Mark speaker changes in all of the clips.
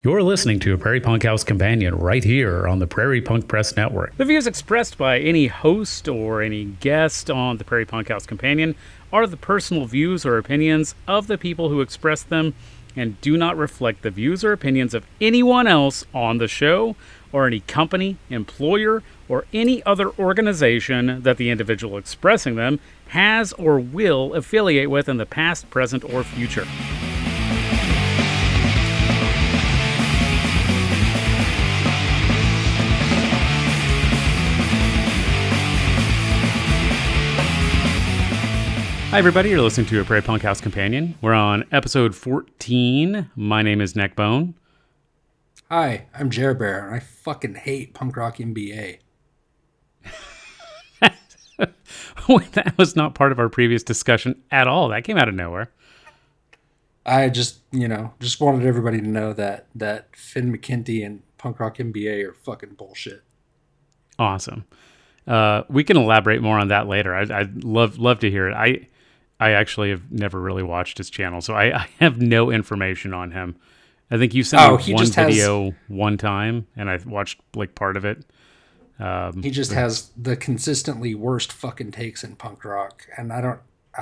Speaker 1: You're listening to a Prairie Punk House Companion right here on the Prairie Punk Press Network. The views expressed by any host or any guest on the Prairie Punk House Companion are the personal views or opinions of the people who express them and do not reflect the views or opinions of anyone else on the show or any company, employer, or any other organization that the individual expressing them has or will affiliate with in the past, present, or future. Hi everybody, you're listening to a Prairie Punk House Companion. We're on episode 14. My name is Neckbone.
Speaker 2: Hi, I'm Jerbear, and I fucking hate punk rock MBA.
Speaker 1: That was not part of our previous discussion at all. That came out of nowhere.
Speaker 2: I just wanted everybody to know that Finn McKenty and punk rock MBA are fucking bullshit.
Speaker 1: Awesome. We can elaborate more on that later. I'd love to hear it. I actually have never really watched his channel, so I have no information on him. I think you sent me one video one time, and I watched like part of it.
Speaker 2: He just has the consistently worst fucking takes in punk rock, and I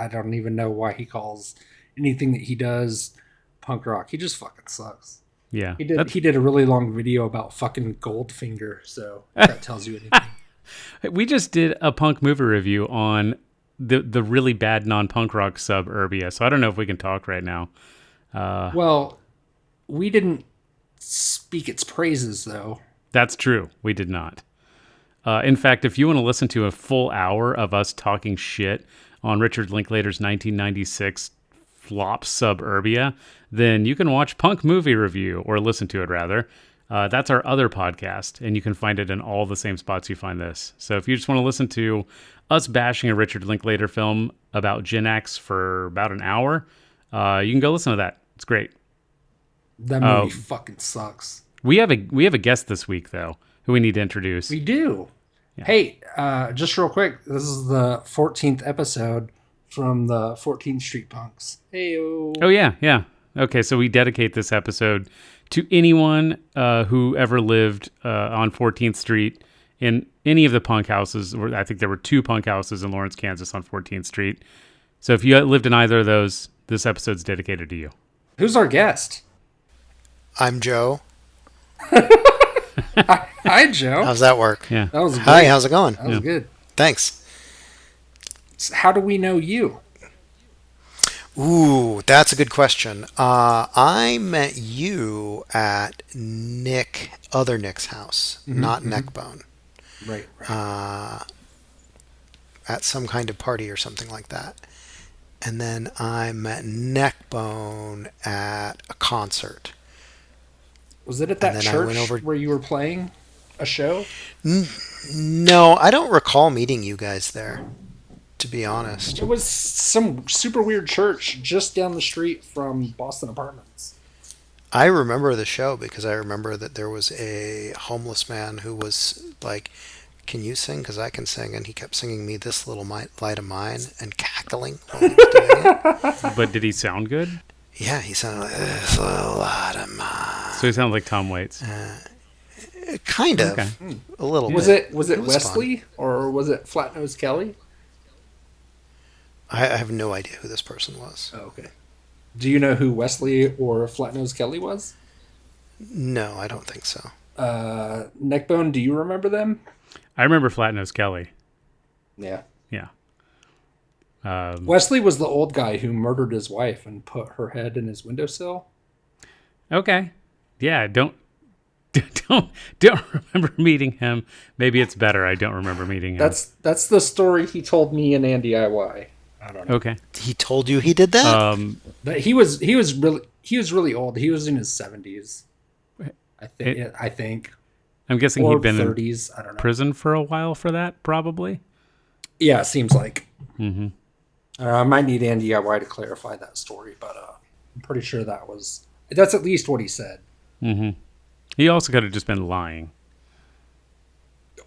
Speaker 2: don't even know why he calls anything that he does punk rock. He just fucking sucks.
Speaker 1: Yeah,
Speaker 2: he did a really long video about fucking Goldfinger, so that tells you anything.
Speaker 1: We just did a punk movie review on the really bad non-punk rock Suburbia, so I don't know if we can talk right now.
Speaker 2: Well, we didn't speak its praises, though.
Speaker 1: That's true. We did not. In fact, if you want to listen to a full hour of us talking shit on Richard Linklater's 1996 flop Suburbia, then you can watch Punk Movie Review, or listen to it rather. That's our other podcast, and you can find it in all the same spots you find this. So if you just want to listen to us bashing a Richard Linklater film about Gen X for about an hour, you can go listen to that. It's great.
Speaker 2: That movie fucking sucks.
Speaker 1: We have a guest this week, though, who we need to introduce.
Speaker 2: We do. Yeah. Hey, just real quick, this is the 14th episode from the 14th Street Punks. Hey-o.
Speaker 1: Oh, yeah. Okay, so we dedicate this episode to anyone who ever lived on 14th Street in any of the punk houses. I think there were 2 punk houses in Lawrence, Kansas on 14th Street. So if you lived in either of those, this episode's dedicated to you.
Speaker 2: Who's our guest?
Speaker 3: I'm Joe.
Speaker 2: Hi, Joe.
Speaker 3: How's that work?
Speaker 1: Yeah.
Speaker 2: That was great.
Speaker 3: Hi, how's it going?
Speaker 2: That was good.
Speaker 3: Thanks.
Speaker 2: So how do we know you?
Speaker 3: Ooh, that's a good question. I met you at other Nick's house, not Neckbone.
Speaker 2: Right.
Speaker 3: At some kind of party or something like that. And then I met Neckbone at a concert.
Speaker 2: Was it at that church where you were playing a show?
Speaker 3: No, I don't recall meeting you guys there, to be honest.
Speaker 2: It was some super weird church just down the street from Boston Apartments.
Speaker 3: I remember the show because I remember that there was a homeless man who was like, "Can you sing? Because I can sing." And he kept singing me "This Little Light of Mine" and cackling while he was doing it.
Speaker 1: But did he sound good?
Speaker 3: Yeah, he sounded like "This Little Light of Mine."
Speaker 1: So he sounded like Tom Waits.
Speaker 3: Kind of. Okay. A little
Speaker 2: bit.
Speaker 3: Was
Speaker 2: it Wesley fun. Or was it Flatnose Kelly?
Speaker 3: I have no idea who this person was.
Speaker 2: Oh, okay. Do you know who Wesley or Flatnose Kelly was?
Speaker 3: No, I don't think so.
Speaker 2: Neckbone, do you remember them?
Speaker 1: I remember Flatnose Kelly.
Speaker 2: Yeah.
Speaker 1: Yeah.
Speaker 2: Wesley was the old guy who murdered his wife and put her head in his windowsill.
Speaker 1: Okay. Yeah, don't remember meeting him. Maybe it's better I don't remember meeting him.
Speaker 2: That's the story he told me and Andy IY. I don't know.
Speaker 1: Okay.
Speaker 3: He told you he did that?
Speaker 2: But he was really old. He was in his 70s. I think.
Speaker 1: I'm guessing
Speaker 2: or
Speaker 1: he'd been
Speaker 2: 30s. I don't know.
Speaker 1: Prison for a while for that, probably.
Speaker 2: Yeah, it seems like.
Speaker 1: Mm-hmm.
Speaker 2: I might need Andy IY to clarify that story, but I'm pretty sure that's at least what he said.
Speaker 1: Mm-hmm. He also could have just been lying.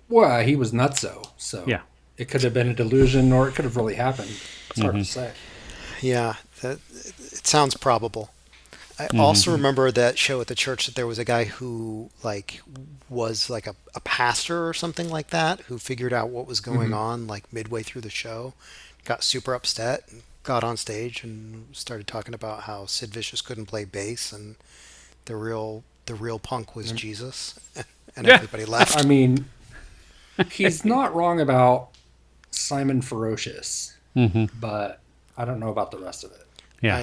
Speaker 2: Well, he was nutso, so
Speaker 1: yeah.
Speaker 2: It could have been a delusion, or it could have really happened. It's hard to say.
Speaker 3: Yeah, it sounds probable. I also remember that show at the church that there was a guy who like was like a pastor or something like that who figured out what was going on like midway through the show, got super upset, got on stage and started talking about how Sid Vicious couldn't play bass and the real punk was Jesus, and
Speaker 1: Yeah.
Speaker 3: everybody left.
Speaker 2: I mean, he's not wrong about Simon Ferocious, but I don't know about the rest of it.
Speaker 1: Yeah.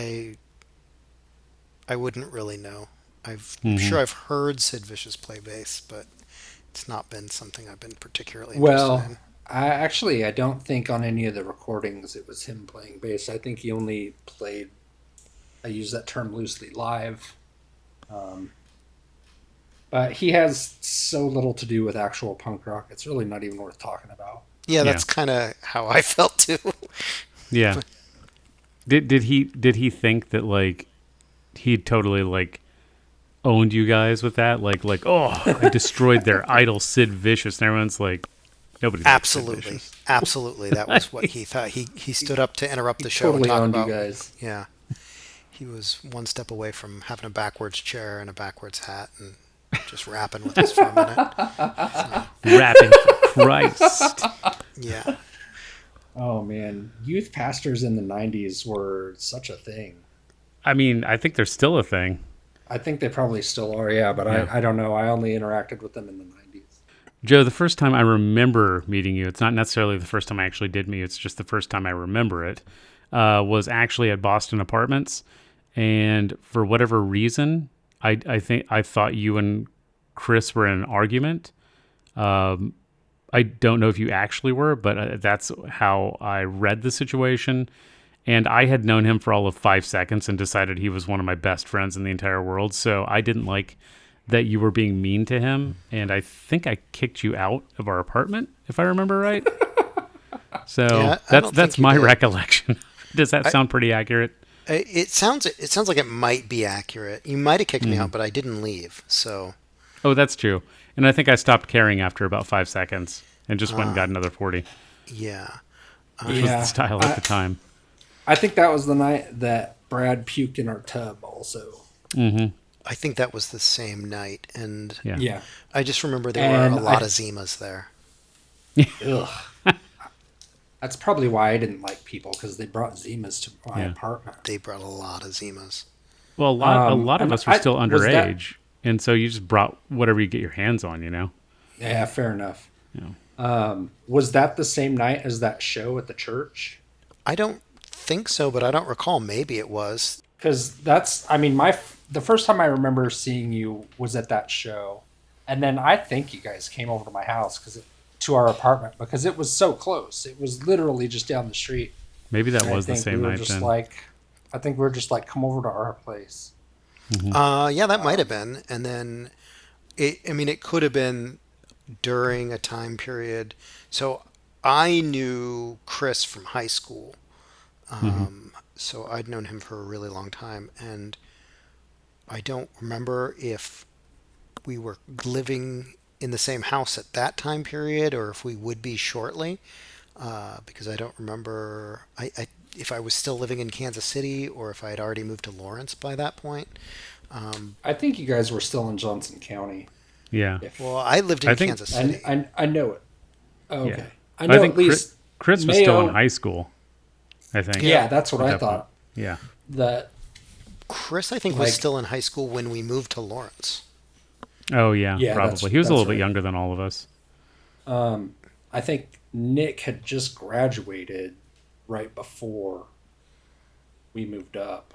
Speaker 3: I wouldn't really know. I'm sure I've heard Sid Vicious play bass, but it's not been something I've been particularly interested
Speaker 2: Well,
Speaker 3: in.
Speaker 2: I don't think on any of the recordings it was him playing bass. I think he only played, I use that term loosely, live. But he has so little to do with actual punk rock. It's really not even worth talking about.
Speaker 3: Yeah, that's kind of how I felt too.
Speaker 1: Yeah. Did he think that like he totally like owned you guys with that? Like oh, I destroyed their idol Sid Vicious, and everyone's like, nobody.
Speaker 3: Absolutely, absolutely. That was what he thought. He stood up to interrupt the show
Speaker 2: Totally
Speaker 3: and talk
Speaker 2: owned
Speaker 3: about.
Speaker 2: you guys.
Speaker 3: Yeah, he was one step away from having a backwards chair and a backwards hat and just rapping with us for a minute.
Speaker 1: Rapping for Christ.
Speaker 3: Yeah.
Speaker 2: Oh man, youth pastors in the '90s were such a thing.
Speaker 1: I mean, I think they're still a thing.
Speaker 2: I think they probably still are, yeah, but
Speaker 1: Yeah.
Speaker 2: I don't know. I only interacted with them in the '90s.
Speaker 1: Joe, the first time I remember meeting you, it's not necessarily the first time I actually did meet you, it's just the first time I remember it, was actually at Boston Apartments. And for whatever reason, I think I thought you and Chris were in an argument. I don't know if you actually were, but that's how I read the situation. And I had known him for all of 5 seconds and decided he was one of my best friends in the entire world. So I didn't like that you were being mean to him. And I think I kicked you out of our apartment, if I remember right. So
Speaker 3: Yeah, I don't
Speaker 1: that's
Speaker 3: think you
Speaker 1: my
Speaker 3: did.
Speaker 1: recollection. Does that sound pretty accurate?
Speaker 3: It sounds like it might be accurate. You might have kicked me out, but I didn't leave. So
Speaker 1: Oh, that's true. And I think I stopped caring after about 5 seconds and just went and got another 40,
Speaker 3: yeah.
Speaker 1: which was the style at the time.
Speaker 2: I think that was the night that Brad puked in our tub also.
Speaker 3: I think that was the same night, and
Speaker 1: Yeah.
Speaker 2: Yeah.
Speaker 3: I just remember there
Speaker 2: And
Speaker 3: were a lot of Zimas there.
Speaker 2: Ugh. That's probably why I didn't like people, because they brought Zimas to my
Speaker 1: Yeah.
Speaker 2: apartment.
Speaker 3: They brought a lot of Zimas.
Speaker 1: Well, a lot of
Speaker 2: and
Speaker 1: us were still
Speaker 2: was that-
Speaker 1: underage. And so you just brought whatever you get your hands on, you know?
Speaker 2: Yeah, fair enough.
Speaker 1: Yeah.
Speaker 2: Was that the same night as that show at the church?
Speaker 3: I don't think so, but I don't recall. Maybe it was.
Speaker 2: Because the first time I remember seeing you was at that show, and then I think you guys came over to my house to our apartment because it was so close. It was literally just down the street.
Speaker 1: Maybe that
Speaker 2: And
Speaker 1: was the same night then.
Speaker 2: I think we were just like, come over to our place.
Speaker 3: Yeah, that might have been. And then, it could have been during a time period. So I knew Chris from high school. So I'd known him for a really long time. And I don't remember if we were living in the same house at that time period or if we would be shortly. Because I don't remember if I was still living in Kansas City or if I had already moved to Lawrence by that point.
Speaker 2: I think you guys were still in Johnson County.
Speaker 1: Yeah.
Speaker 3: Well, I lived in
Speaker 1: I think-
Speaker 3: Kansas City.
Speaker 2: I know it. Oh, okay.
Speaker 1: Yeah.
Speaker 2: I know
Speaker 1: think
Speaker 2: at least.
Speaker 1: Chris was still in
Speaker 2: Mayo-
Speaker 1: high school, I think.
Speaker 2: Yeah, that's what
Speaker 1: At
Speaker 2: I
Speaker 1: that
Speaker 2: thought.
Speaker 1: point. Yeah.
Speaker 2: That
Speaker 3: Chris, I think, was
Speaker 2: Like-
Speaker 3: still in high school when we moved to Lawrence.
Speaker 1: Oh, yeah,
Speaker 2: Yeah,
Speaker 1: probably.
Speaker 2: that's-
Speaker 1: He was a little
Speaker 2: that's
Speaker 1: bit
Speaker 2: right.
Speaker 1: younger than all of us.
Speaker 2: I think Nick had just graduated right before we moved up.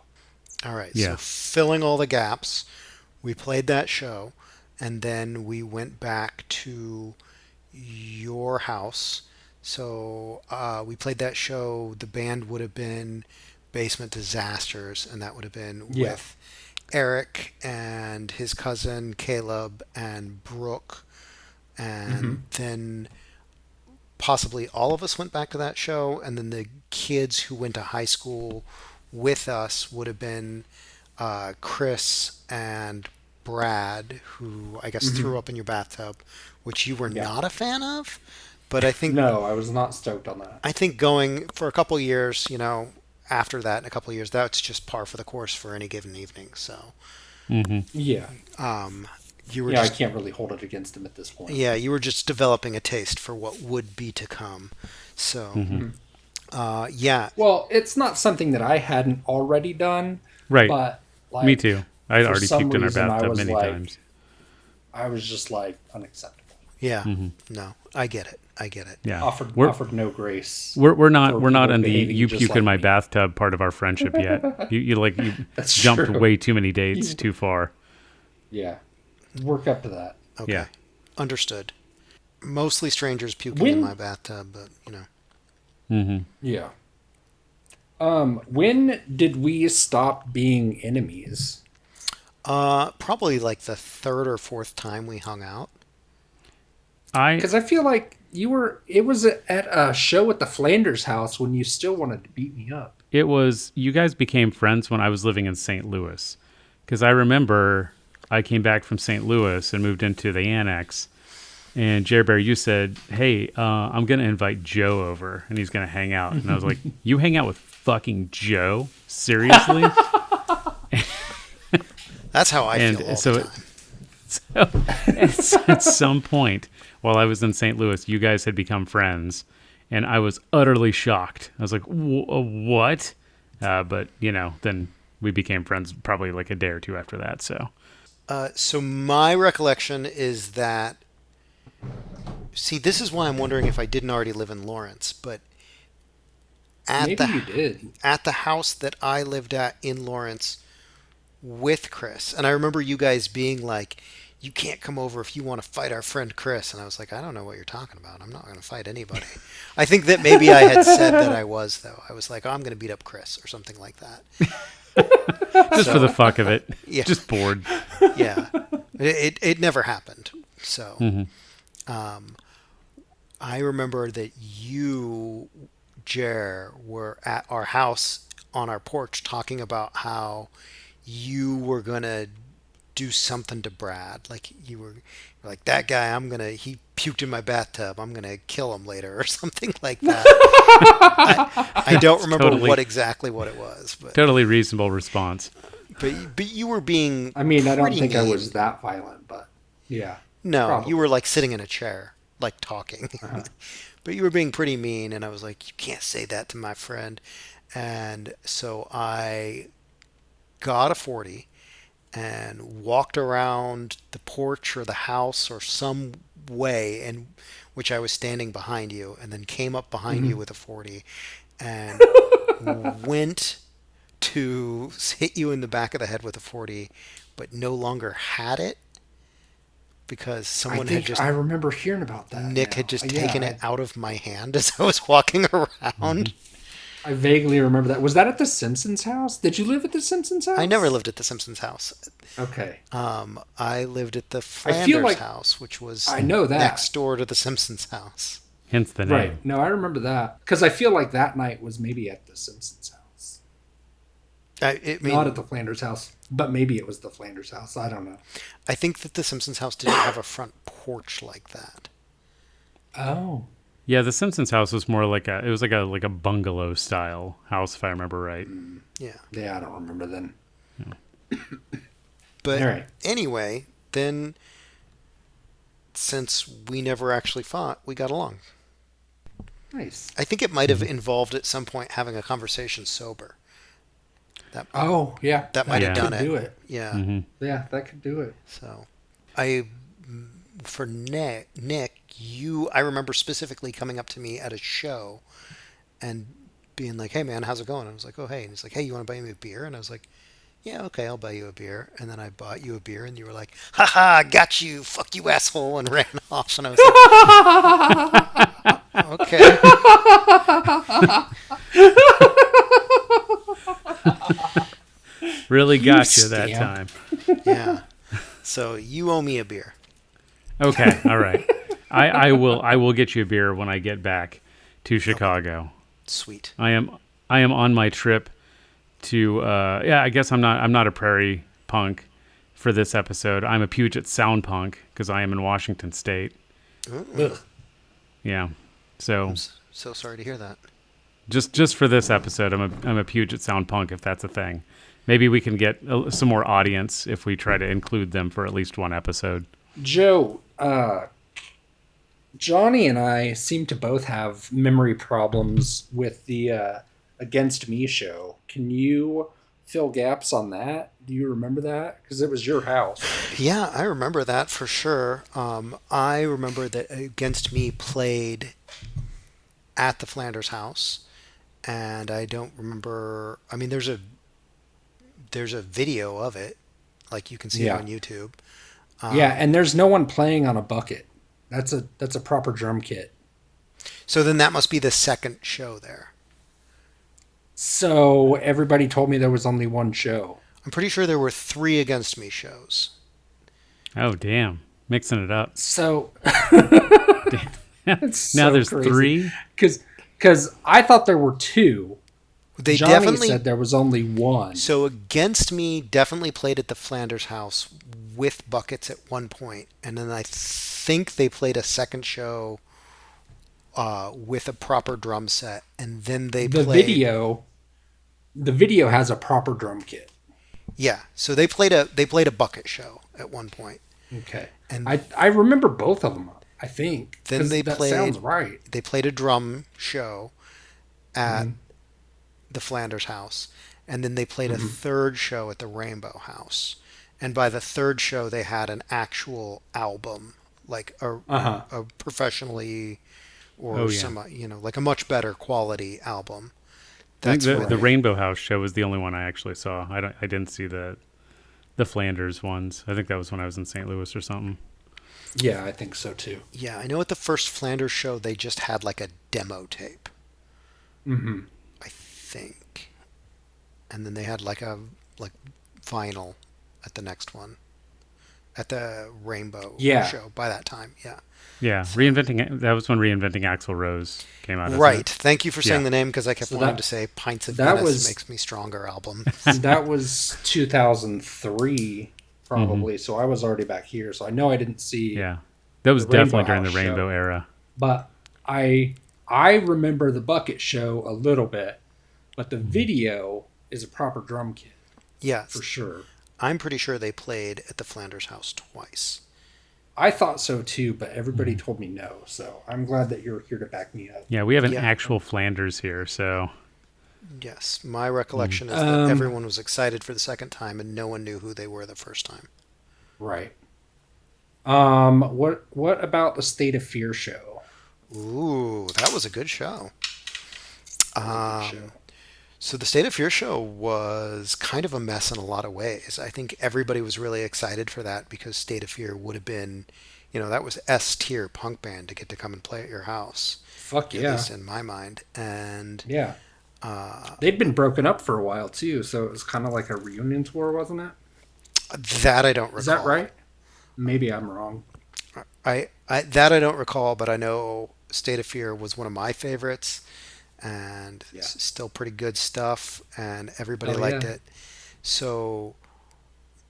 Speaker 3: All right.
Speaker 1: Yeah.
Speaker 3: So filling all the gaps, we played that show, and then we went back to your house. So we played that show. The band would have been Basement Disasters, and that would have been
Speaker 2: Yeah.
Speaker 3: with Eric and his cousin Caleb and Brooke, and then possibly all of us went back to that show, and then the kids who went to high school with us would have been Chris and Brad, who I guess threw up in your bathtub, which you were not a fan of. But I think
Speaker 2: No, I was not stoked on that.
Speaker 3: going for a couple years, after that, in a couple of years, that's just par for the course for any given evening. So,
Speaker 2: Yeah.
Speaker 3: you were
Speaker 2: Yeah, I
Speaker 3: just,
Speaker 2: can't really hold it against him at this point.
Speaker 3: yeah, you were just developing a taste for what would be to come. So, yeah,
Speaker 2: Well, it's not something that I hadn't already done.
Speaker 1: Right.
Speaker 2: But like,
Speaker 1: Me too. I'd
Speaker 2: for
Speaker 1: already
Speaker 2: some
Speaker 1: puked in our
Speaker 2: reason, I
Speaker 1: bathtub
Speaker 2: was
Speaker 1: many
Speaker 2: like-
Speaker 1: times.
Speaker 2: I was just like unacceptable.
Speaker 3: yeah, no, I get it.
Speaker 1: Yeah.
Speaker 2: Offered no grace.
Speaker 1: We're not
Speaker 2: for
Speaker 1: we're not
Speaker 2: people
Speaker 1: in the
Speaker 2: behaving
Speaker 1: you
Speaker 2: just
Speaker 1: puke
Speaker 2: like
Speaker 1: in my
Speaker 2: me.
Speaker 1: bathtub part of our friendship yet. You
Speaker 2: That's
Speaker 1: jumped
Speaker 2: true.
Speaker 1: way too many dates too far.
Speaker 2: Yeah. Work up to that.
Speaker 3: Okay,
Speaker 1: Yeah.
Speaker 3: understood. Mostly strangers puking in my bathtub, but
Speaker 2: Yeah. When did we stop being enemies?
Speaker 3: probably like the third or fourth time we hung out.
Speaker 2: Because I feel like it was at a show at the Flanders house when you still wanted to beat me up.
Speaker 1: It was you guys became friends when I was living in St. Louis. Because I remember I came back from St. Louis and moved into the annex. And Jerbear, you said, "Hey, I'm going to invite Joe over, and he's going to hang out." And I was like, "You hang out with fucking Joe? Seriously?"
Speaker 3: That's how I
Speaker 1: And
Speaker 3: feel all
Speaker 1: so
Speaker 3: the time.
Speaker 1: So at some point while I was in St. Louis, you guys had become friends, and I was utterly shocked. I was like, "What?" But then we became friends probably like a day or two after that. So
Speaker 3: So my recollection is that. See, this is why I'm wondering if I didn't already live in Lawrence, but
Speaker 2: Maybe you did.
Speaker 3: at the house that I lived at in Lawrence with Chris, and I remember you guys being like, "You can't come over if you want to fight our friend Chris," and I was like, "I don't know what you're talking about. I'm not going to fight anybody." I think that maybe I had said that I was, though. I was like, "Oh, I'm going to beat up Chris," or something like that.
Speaker 1: just for the fuck of it,
Speaker 3: Yeah.
Speaker 1: just bored.
Speaker 3: Yeah, it never happened. So, I remember that you, Jer, were at our house on our porch talking about how you were gonna do something to Brad. Like you were like, "That guy, he puked in my bathtub. I'm gonna kill him later," or something like that. I don't remember
Speaker 1: totally-
Speaker 3: exactly what it was, but
Speaker 1: Totally reasonable response.
Speaker 3: you were being.
Speaker 2: I mean, I don't
Speaker 3: pretty
Speaker 2: think I
Speaker 3: mean.
Speaker 2: was that violent, but yeah.
Speaker 3: No,
Speaker 2: Probably.
Speaker 3: you were like sitting in a chair, like talking. But you were being pretty mean, and I was like, "You can't say that to my friend." And so I got a 40 and walked around the porch or the house or some way in which I was standing behind you, and then came up behind you with a 40 and went to hit you in the back of the head with a 40, but no longer had it. Because someone had just
Speaker 2: I remember hearing about that.
Speaker 3: Nick
Speaker 2: now.
Speaker 3: had just
Speaker 2: Yeah,
Speaker 3: taken it out of my hand as I was walking around.
Speaker 2: I vaguely remember that. Was that at the Simpsons house? Did you live at the Simpsons house?
Speaker 3: I never lived at the Simpsons house.
Speaker 2: Okay.
Speaker 3: I lived at the
Speaker 2: I feel
Speaker 3: Flanders
Speaker 2: like-
Speaker 3: house, which was
Speaker 2: I know that.
Speaker 3: next door to the Simpsons house.
Speaker 1: Hence the name.
Speaker 2: Right. No, I remember that. Because I feel like that night was maybe at the Simpsons house. Not at the Flanders house, but maybe it was the Flanders house. I don't know.
Speaker 3: I think that the Simpsons house didn't have a front porch like that.
Speaker 2: Oh.
Speaker 1: Yeah, the Simpsons house was more like a bungalow style house, if I remember right.
Speaker 3: Yeah.
Speaker 2: Yeah, I don't remember then.
Speaker 3: But
Speaker 2: All right.
Speaker 3: anyway, then since we never actually fought, we got along.
Speaker 2: Nice.
Speaker 3: I think it might have involved at some point having a conversation sober.
Speaker 2: Oh, yeah.
Speaker 3: That might have
Speaker 1: Yeah.
Speaker 3: done
Speaker 2: could
Speaker 3: it.
Speaker 2: do it.
Speaker 3: Yeah.
Speaker 2: Yeah, that could do it.
Speaker 3: So, for Nick, I remember specifically coming up to me at a show and being like, "Hey man, how's it going?" And I was like, "Oh hey," and he's like, "Hey, you want to buy me a beer?" And I was like, "Yeah, okay, I'll buy you a beer." And then I bought you a beer, and you were like, "Haha, got you, fuck you, asshole," and ran off. And I was like, "Okay."
Speaker 1: Really got you that
Speaker 2: scamp.
Speaker 1: time.
Speaker 3: Yeah. So you owe me a beer.
Speaker 1: Okay, all right. I will get you a beer when I get back to Chicago.
Speaker 3: Sweet.
Speaker 1: I am on my trip to I guess I'm not a prairie punk for this episode. I'm a Puget Sound punk because I am in Washington State.
Speaker 2: Ugh.
Speaker 1: Yeah. So
Speaker 3: I'm so sorry to hear that.
Speaker 1: Just for this episode, I'm a Puget Sound punk, if that's a thing. Maybe we can get some more audience if we try to include them for at least one episode.
Speaker 2: Joe, Johnny and I seem to both have memory problems with the Against Me show. Can you fill gaps on that? Do you remember that? Because it was your house.
Speaker 3: Yeah, I remember that for sure. I remember that Against Me played at the Flanders house, and I don't remember. I mean, there's a video of it, like you can see it on YouTube.
Speaker 2: Yeah, and there's no one playing on a bucket. That's a proper drum kit.
Speaker 3: So then that must be the second show there.
Speaker 2: So everybody told me there was only one show.
Speaker 3: I'm pretty sure there were 3 Against Me shows.
Speaker 1: Oh, damn. Mixing it up.
Speaker 2: So
Speaker 1: Now there's
Speaker 2: crazy.
Speaker 1: 3?
Speaker 2: Because I thought there were 2.
Speaker 3: They
Speaker 2: Johnny
Speaker 3: definitely
Speaker 2: said there was only 1.
Speaker 3: So Against Me definitely played at the Flanders house with buckets at one point, and then I think they played a second show with a proper drum set, and then they played
Speaker 2: The video has a proper drum kit.
Speaker 3: Yeah, so they played a bucket show at one point.
Speaker 2: Okay,
Speaker 3: and
Speaker 2: I remember both of them. I think
Speaker 3: then
Speaker 2: that sounds right.
Speaker 3: They played a drum show at the Flanders house, and then they played a third show at the Rainbow house. And by the third show, they had an actual album, like a professionally or like a much better quality album.
Speaker 1: I think the Rainbow House show was the only one I actually saw. I didn't see the Flanders ones. I think that was when I was in St. Louis or something.
Speaker 2: Yeah, I think so too.
Speaker 3: Yeah, I know at the first Flanders show they just had like a demo tape. I think. And then they had like vinyl at the next one. At the Rainbow show by that time, yeah.
Speaker 1: Yeah, that was when Reinventing Axl Rose came out.
Speaker 3: Right. Thank you for saying the name, because I kept wanting to say Pints of Venice Makes Me Stronger album.
Speaker 2: That was 2003, probably. So I was already back here. So I know I didn't see.
Speaker 1: Yeah, that was definitely during the Rainbow era.
Speaker 2: But I remember the bucket show a little bit, but the video is a proper drum kit.
Speaker 3: Yeah,
Speaker 2: for sure.
Speaker 3: I'm pretty sure they played at the Flanders house twice.
Speaker 2: I thought so too, but everybody told me no. So I'm glad that you're here to back me up.
Speaker 1: Yeah, we have an actual Flanders here, so.
Speaker 3: Yes, my recollection is that everyone was excited for the second time, and no one knew who they were the first time.
Speaker 2: Right. What about the State of Fear show?
Speaker 3: Ooh, that was a good show. So the State of Fear show was kind of a mess in a lot of ways. I think everybody was really excited for that because State of Fear would have been, that was S-tier punk band to get to come and play at your house.
Speaker 2: Fuck yeah.
Speaker 3: At least in my mind. And
Speaker 2: yeah. They'd been broken up for a while too, so it was kind of like a reunion tour, wasn't it?
Speaker 3: That I don't recall.
Speaker 2: Is that right? Maybe I'm wrong.
Speaker 3: I that I don't recall, but I know State of Fear was one of my favorites. And still pretty good stuff, and everybody liked it. So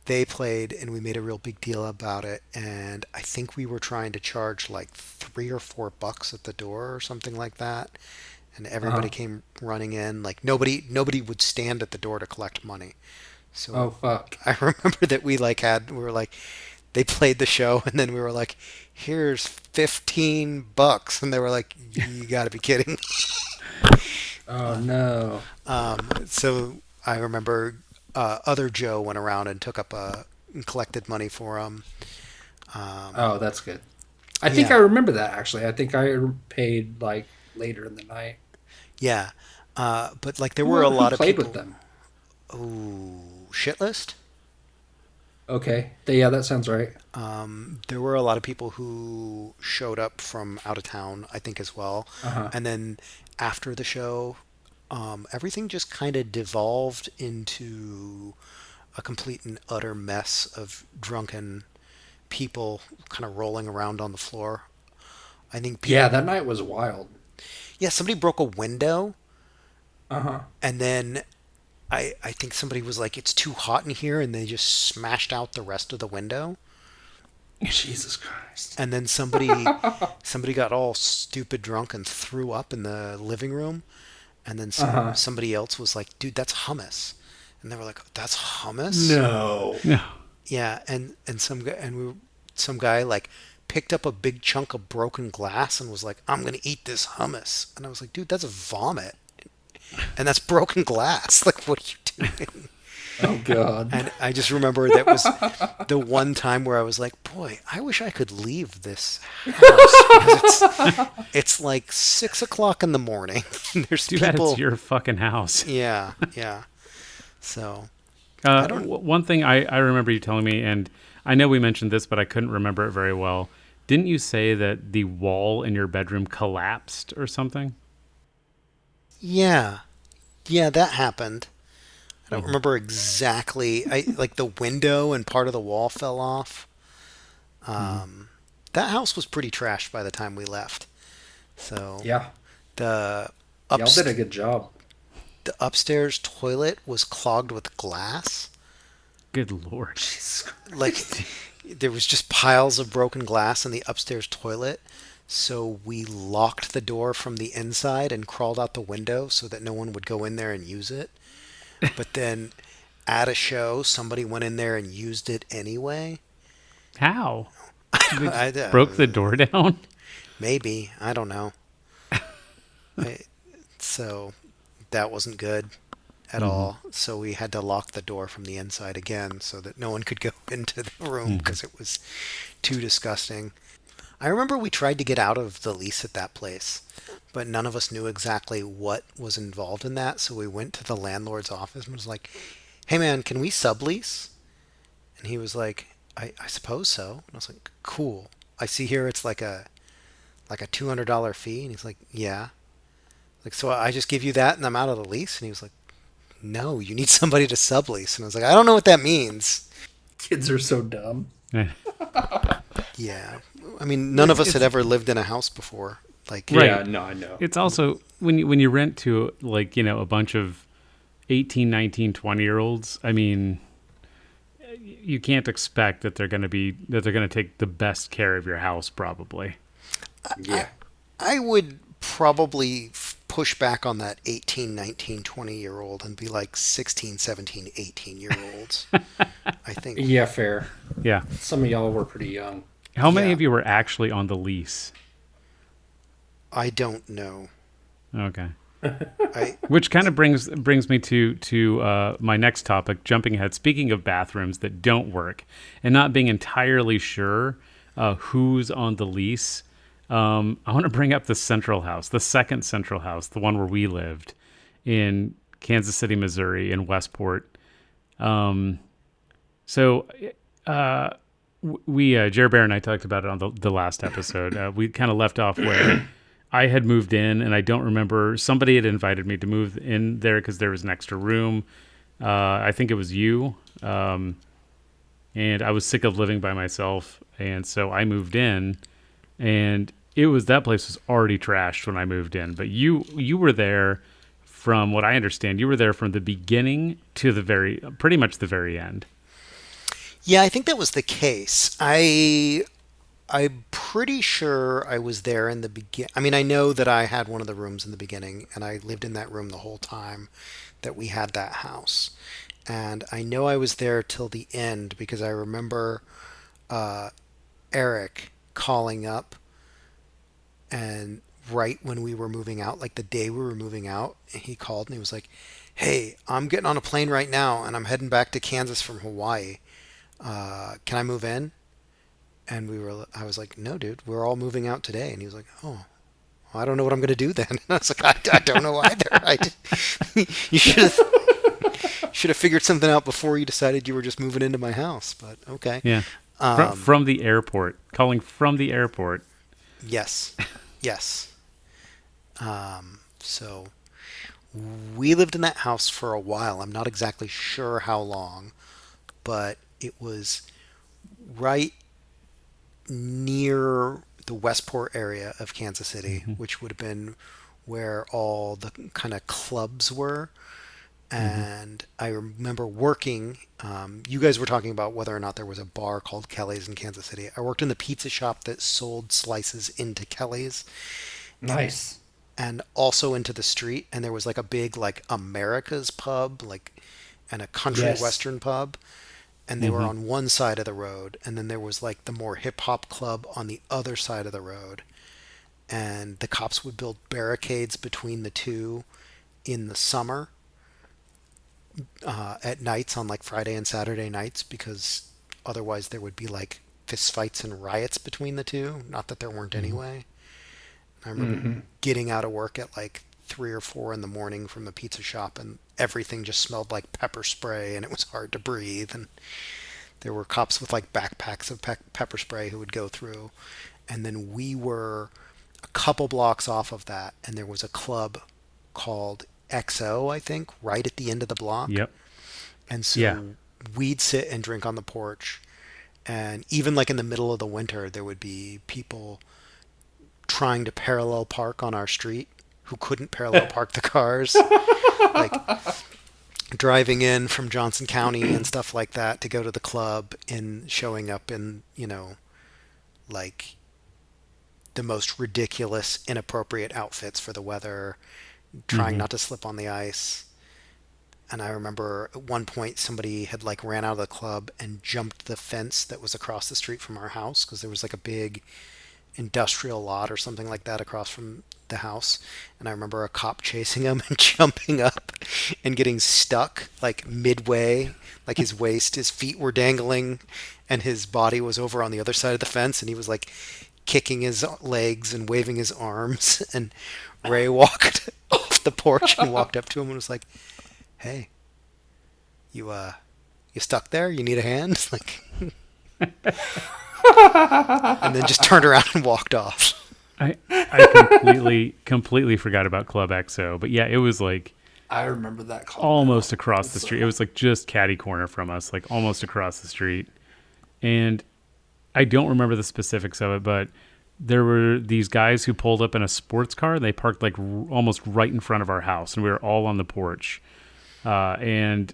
Speaker 3: they played, and we made a real big deal about it. And I think we were trying to charge like $3 or $4 at the door or something like that. And everybody came running in. Like nobody would stand at the door to collect money. So
Speaker 2: fuck!
Speaker 3: I remember that we were like, they played the show, and then we were like, "Here's $15," and they were like, "You got to be kidding."
Speaker 2: Oh no!
Speaker 3: So I remember other Joe went around and took up and collected money for him.
Speaker 2: Oh, that's good. I think I remember that actually. I think I paid like later in the night.
Speaker 3: Yeah, but like there were a lot of people.
Speaker 2: Played with them.
Speaker 3: Ooh, Shitlist.
Speaker 2: Okay. Yeah, that sounds right.
Speaker 3: There were a lot of people who showed up from out of town, I think, as well. And then after the show, everything just kind of devolved into a complete and utter mess of drunken people kind of rolling around on the floor. I think
Speaker 2: that night was wild.
Speaker 3: Yeah, somebody broke a window. And then I think somebody was like, "It's too hot in here," and they just smashed out the rest of the window.
Speaker 2: Jesus Christ.
Speaker 3: And then somebody got all stupid drunk and threw up in the living room. And then
Speaker 2: Uh-huh.
Speaker 3: somebody else was like, dude, that's hummus. And they were like, that's hummus?
Speaker 2: No.
Speaker 1: Yeah.
Speaker 3: Yeah, and some guy like picked up a big chunk of broken glass and was like, I'm gonna eat this hummus. And I was like, dude, that's vomit. And that's broken glass. Like, what are you doing?
Speaker 2: Oh God.
Speaker 3: And I just remember that was the one time where I was like, boy, I wish I could leave this house. Because it's like 6 o'clock in the morning. There's
Speaker 1: Too bad
Speaker 3: people.
Speaker 1: it's your fucking house.
Speaker 3: Yeah, yeah. So I don't.
Speaker 1: One thing I remember you telling me, and I know we mentioned this, but I couldn't remember it very well. Didn't you say that the wall in your bedroom collapsed or something?
Speaker 3: Yeah, yeah, that happened. I don't remember exactly. I like the window and part of the wall fell off. That house was pretty trashed by the time we left. So
Speaker 2: Yeah.
Speaker 3: the
Speaker 2: Y'all did a
Speaker 3: upst-
Speaker 2: good job.
Speaker 3: the upstairs toilet was clogged with glass.
Speaker 1: Good Lord.
Speaker 3: Like there was just piles of broken glass in the upstairs toilet. So we locked the door from the inside and crawled out the window so that no one would go in there and use it. But then at a show, somebody went in there and used it anyway.
Speaker 1: How?
Speaker 3: I,
Speaker 1: Broke the door down?
Speaker 3: maybe. I don't know. I, so that wasn't good at all. So we had to lock the door from the inside again so that no one could go into the room because it was too disgusting. I remember we tried to get out of the lease at that place, but none of us knew exactly what was involved in that. So we went to the landlord's office and was like, hey man, can we sublease? And he was like, I suppose so. And I was like, cool. I see here it's like a $200 fee. And he's like, yeah. Like, so I just give you that and I'm out of the lease? And he was like, no, you need somebody to sublease. And I was like, I don't know what that means.
Speaker 2: Kids are so dumb.
Speaker 3: Yeah. I mean, none of us had ever lived in a house before. Like,
Speaker 1: Right.
Speaker 2: Yeah, no, I know.
Speaker 1: It's also when you rent to like, a bunch of 18, 19, 20-year-olds, I mean, you can't expect that they're going to take the best care of your house probably.
Speaker 2: Yeah.
Speaker 3: I would probably push back on that 18, 19, 20-year-old and be like 16, 17, 18-year-olds. I think.
Speaker 2: Yeah, fair.
Speaker 1: Yeah.
Speaker 2: Some of y'all were pretty young.
Speaker 1: How many
Speaker 3: Yeah.
Speaker 1: of you were actually on the lease?
Speaker 3: I don't know.
Speaker 1: Okay.
Speaker 3: I
Speaker 1: Which kind of brings me to my next topic, jumping ahead. Speaking of bathrooms that don't work and not being entirely sure who's on the lease, I want to bring up the central house, the second central house, the one where we lived in Kansas City, Missouri, in Westport. So we Jerbear and I talked about it on the last episode. We kind of left off where I had moved in, and I don't remember. Somebody had invited me to move in there because there was an extra room. I think it was you. And I was sick of living by myself, and so I moved in. And that place was already trashed when I moved in. But you were there, from what I understand, you were there from the beginning to pretty much the very end.
Speaker 3: Yeah, I think that was the case. I'm pretty sure I was there in the begin. I mean, I know that I had one of the rooms in the beginning, and I lived in that room the whole time that we had that house. And I know I was there till the end because I remember Eric calling up, and right when we were moving out, like the day we were moving out, he called and he was like, "Hey, I'm getting on a plane right now, and I'm heading back to Kansas from Hawaii. Can I move in?" And I was like, "No, dude, we're all moving out today." And he was like, "Oh, well, I don't know what I'm going to do then." And I was like, I don't know either. You should have figured something out before you decided you were just moving into my house, but okay.
Speaker 1: Yeah. From the airport, calling from the airport.
Speaker 3: Yes. Yes. So we lived in that house for a while. I'm not exactly sure how long, but it was right near the Westport area of Kansas City, which would have been where all the kind of clubs were. And I remember working, you guys were talking about whether or not there was a bar called Kelly's in Kansas City. I worked in the pizza shop that sold slices into Kelly's.
Speaker 2: Nice.
Speaker 3: and also into the street. And there was like a big like America's pub, like, and a country
Speaker 2: Yes.
Speaker 3: western pub, and they were on one side of the road, and then there was like the more hip hop club on the other side of the road, and the cops would build barricades between the two in the summer, at nights on like Friday and Saturday nights, because otherwise there would be like fist fights and riots between the two. Not that there weren't anyway. I remember getting out of work at like 3 or 4 in the morning from the pizza shop, and everything just smelled like pepper spray, and it was hard to breathe. And there were cops with like backpacks of pepper spray who would go through. And then we were a couple blocks off of that, and there was a club called XO, I think, right at the end of the block.
Speaker 1: Yep.
Speaker 3: And so
Speaker 1: Yeah.
Speaker 3: we'd sit and drink on the porch. And even like in the middle of the winter, there would be people trying to parallel park on our street who couldn't parallel park the cars. Like driving in from Johnson County and stuff like that to go to the club, and showing up in, like the most ridiculous, inappropriate outfits for the weather, trying not to slip on the ice. And I remember at one point somebody had like ran out of the club and jumped the fence that was across the street from our house, because there was like a big industrial lot or something like that across from the house. And I remember a cop chasing him and jumping up and getting stuck like midway, like his feet were dangling and his body was over on the other side of the fence, and he was like kicking his legs and waving his arms. And Ray walked off the porch and walked up to him and was like, "Hey, you stuck there? You need a hand?" Like, and then just turned around and walked off.
Speaker 1: I completely forgot about Club XO, but yeah, it was like
Speaker 2: I remember that club
Speaker 1: almost
Speaker 2: now.
Speaker 1: across the street. It was like just catty corner from us, like almost across the street. And I don't remember the specifics of it, but there were these guys who pulled up in a sports car. They parked like almost right in front of our house, and we were all on the porch. And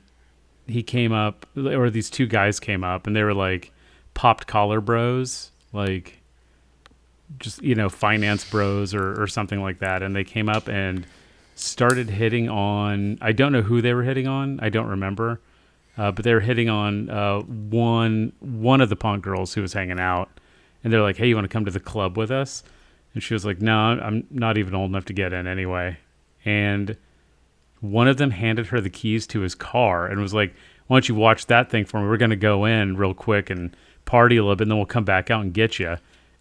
Speaker 1: he came up, or these two guys came up, and they were like popped collar bros, like just, finance bros or something like that. And they came up and started hitting on, I don't know who they were hitting on. I don't remember. But they were hitting on one of the punk girls who was hanging out. And they're like, "Hey, you want to come to the club with us?" And she was like, "No, I'm not even old enough to get in anyway." And one of them handed her the keys to his car and was like, "Why don't you watch that thing for me? We're going to go in real quick and party a little bit, and then we'll come back out and get you."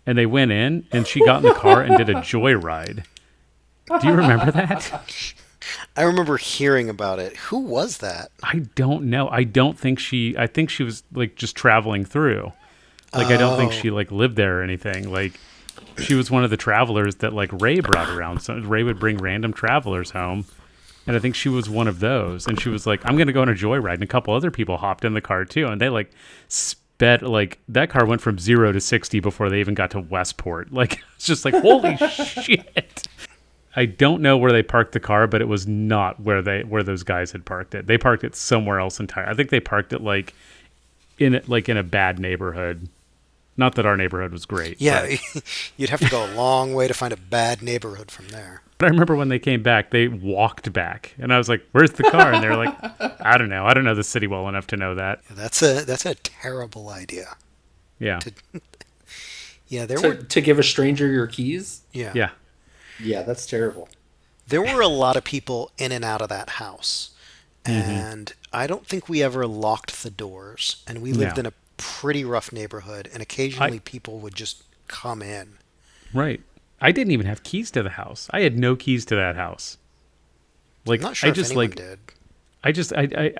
Speaker 1: And they went in, and she got in the car and did a joyride. Do you remember that?
Speaker 3: I remember hearing about it. Who was that?
Speaker 1: I don't know. I think she was like just traveling through. Like, I don't think she like lived there or anything. Like, she was one of the travelers that like Ray brought around. So Ray would bring random travelers home. And I think she was one of those. And she was like, "I'm going to go on a joyride." And a couple other people hopped in the car too. And they like sped, like that car went from 0 to 60 before they even got to Westport. Like, it's just like, holy shit. I don't know where they parked the car, but it was not where those guys had parked it. They parked it somewhere else entirely. I think they parked it like in a bad neighborhood. Not that our neighborhood was great.
Speaker 3: Yeah, you'd have to go a long way to find a bad neighborhood from there.
Speaker 1: But I remember when they came back, they walked back. And I was like, "Where's the car?" And they were like, "I don't know. I don't know the city well enough to know that."
Speaker 3: That's a terrible idea.
Speaker 1: Yeah.
Speaker 3: Yeah, there
Speaker 2: to,
Speaker 3: were
Speaker 2: to give a stranger your keys.
Speaker 3: yeah.
Speaker 1: Yeah.
Speaker 2: Yeah, that's terrible.
Speaker 3: There were a lot of people in and out of that house. And I don't think we ever locked the doors. And we lived
Speaker 1: No.
Speaker 3: in a pretty rough neighborhood, and occasionally people would just come in.
Speaker 1: Right. I didn't even have keys to the house. I had no keys to that house. Like,
Speaker 3: I'm not sure
Speaker 1: I
Speaker 3: if
Speaker 1: just
Speaker 3: anyone
Speaker 1: like
Speaker 3: did.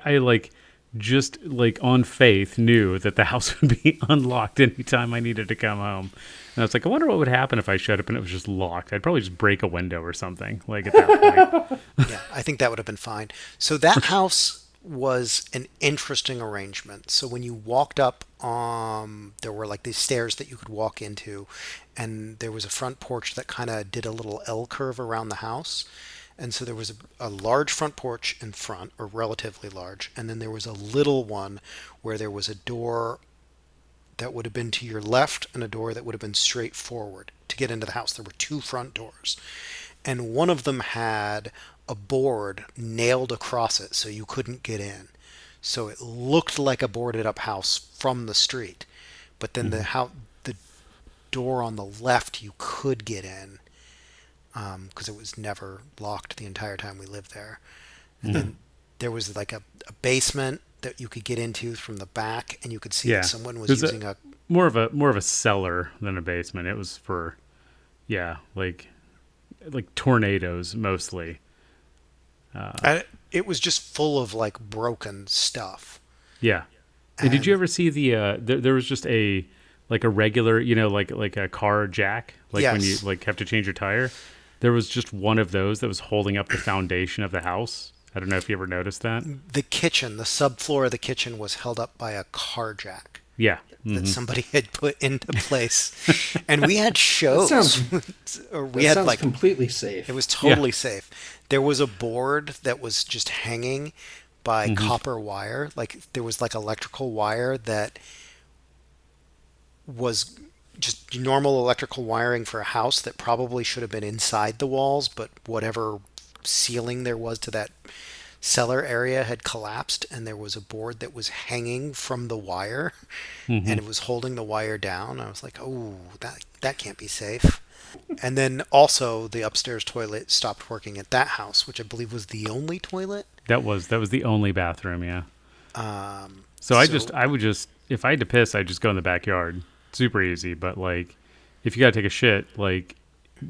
Speaker 1: I like just like on faith knew that the house would be unlocked anytime I needed to come home. And I was like, I wonder what would happen if I shut up and it was just locked. I'd probably just break a window or something, like at that point.
Speaker 3: Yeah, I think that would have been fine. So that house was an interesting arrangement. So when you walked up, there were like these stairs that you could walk into, and there was a front porch that kind of did a little L curve around the house. And so there was a large front porch in front, or relatively large, and then there was a little one where there was a door that would have been to your left and a door that would have been straight forward to get into the house. There were two front doors. and one of them had a board nailed across it so you couldn't get in. So it looked like a boarded up house from the street. But then the door on the left you could get in because it was never locked the entire time we lived there. And then there was like a basement that you could get into from the back, and you could see that someone was using a
Speaker 1: more of a cellar than a basement. It was for like tornadoes mostly.
Speaker 3: It was just full of like broken stuff.
Speaker 1: Yeah. And did you ever see the there was just a regular, like a car jack, when you have to change your tire? There was just one of those that was holding up the foundation of the house. I don't know if you ever noticed that.
Speaker 3: The kitchen, the subfloor of the kitchen was held up by a car jack.
Speaker 1: Yeah.
Speaker 3: That somebody had put into place. And we had shows.
Speaker 2: That sounds completely safe.
Speaker 3: It was totally safe. There was a board that was just hanging by copper wire. Like there was like electrical wire that was just normal electrical wiring for a house that probably should have been inside the walls, but whatever ceiling there was to that cellar area had collapsed, and there was a board that was hanging from the wire, and it was holding the wire down. I was like, oh, that can't be safe. And then also the upstairs toilet stopped working at that house, which I believe was the only toilet.
Speaker 1: That was the only bathroom, yeah. So I would just, if I had to piss, I'd just go in the backyard. Super easy, but like if you gotta take a shit, like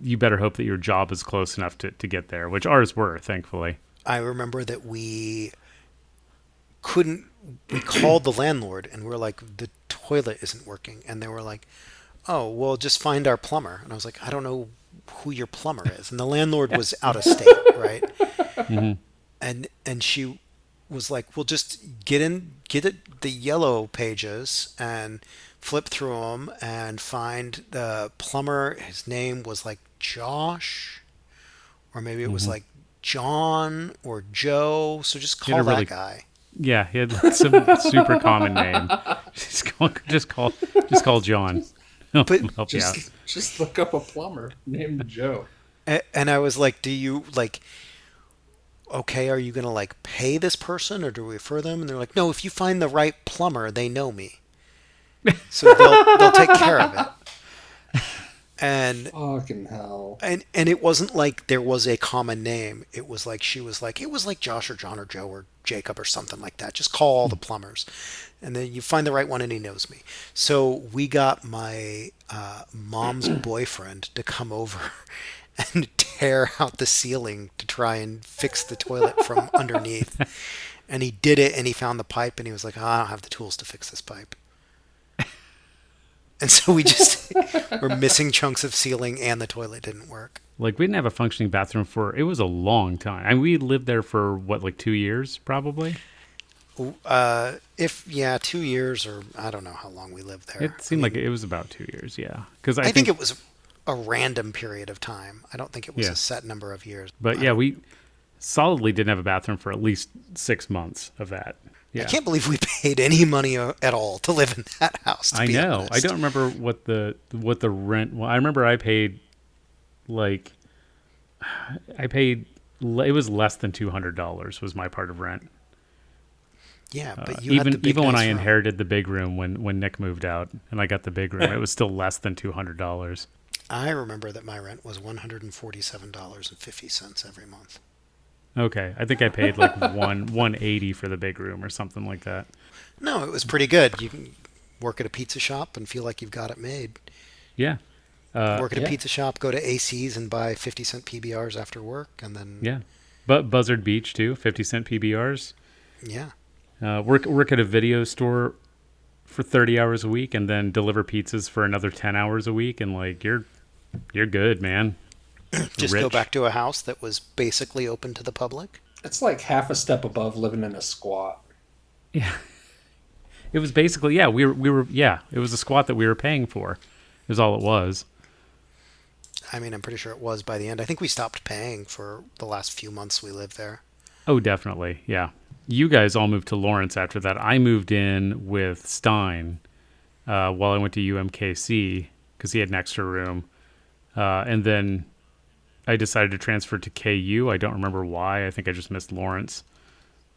Speaker 1: you better hope that your job is close enough to get there, which ours were, thankfully.
Speaker 3: I remember that we called the landlord and we're like, the toilet isn't working, and they were like, oh, well, just find our plumber. And I was like, I don't know who your plumber is. And the landlord was out of state, right? And she was like, well, just get the yellow pages and flip through them and find the plumber. His name was like Josh, or maybe it was like John or Joe. So just call that guy.
Speaker 1: Yeah, he had some super common name. Just call John.
Speaker 3: But
Speaker 1: help you out.
Speaker 2: Just look up a plumber named Joe.
Speaker 3: And I was like, do you like? Okay, are you gonna like pay this person or do we refer them? And they're like, no, if you find the right plumber, they know me, so they'll take care of it. And
Speaker 2: fucking hell.
Speaker 3: And it wasn't like there was a common name. It was like she was like, it was like Josh or John or Joe or Jacob or something like that. Just call all the plumbers, and then you find the right one, and he knows me. So we got my mom's boyfriend to come over and tear out the ceiling to try and fix the toilet from underneath. And he did it, and he found the pipe, and he was like, oh, I don't have the tools to fix this pipe. And so we just were missing chunks of ceiling, and the toilet didn't work.
Speaker 1: Like, we didn't have a functioning bathroom it was a long time. I mean, we lived there for, 2 years, probably?
Speaker 3: 2 years, or I don't know how long we lived there.
Speaker 1: It seemed like it was about 2 years, yeah. Because
Speaker 3: I think it was a random period of time. I don't think it was a set number of years.
Speaker 1: But yeah, we solidly didn't have a bathroom for at least 6 months of that. Yeah.
Speaker 3: I can't believe we paid any money at all to live in that house.
Speaker 1: I know. I don't remember what the rent. Well, I remember I paid it was less than $200 was my part of rent.
Speaker 3: Yeah, but
Speaker 1: even when I inherited the big room when Nick moved out and I got the big room, it was still less than $200.
Speaker 3: I remember that my rent was $147.50 every month.
Speaker 1: Okay, I think I paid like $180 for the big room or something like that.
Speaker 3: No, it was pretty good. You can work at a pizza shop and feel like you've got it made.
Speaker 1: Yeah.
Speaker 3: Work at a pizza shop, go to AC's and buy 50-cent PBRs after work, and then...
Speaker 1: Yeah. But Buzzard Beach, too, 50-cent PBRs.
Speaker 3: Yeah.
Speaker 1: Work at a video store for 30 hours a week and then deliver pizzas for another 10 hours a week, and, like, you're good, man.
Speaker 3: Just go back to a house that was basically open to the public?
Speaker 2: It's like half a step above living in a squat.
Speaker 1: Yeah. It was basically, it was a squat that we were paying for, is all it was.
Speaker 3: I mean, I'm pretty sure it was by the end. I think we stopped paying for the last few months we lived there.
Speaker 1: Oh, definitely, yeah. You guys all moved to Lawrence after that. I moved in with Stein while I went to UMKC because he had an extra room. And then I decided to transfer to KU. I don't remember why. I think I just missed Lawrence.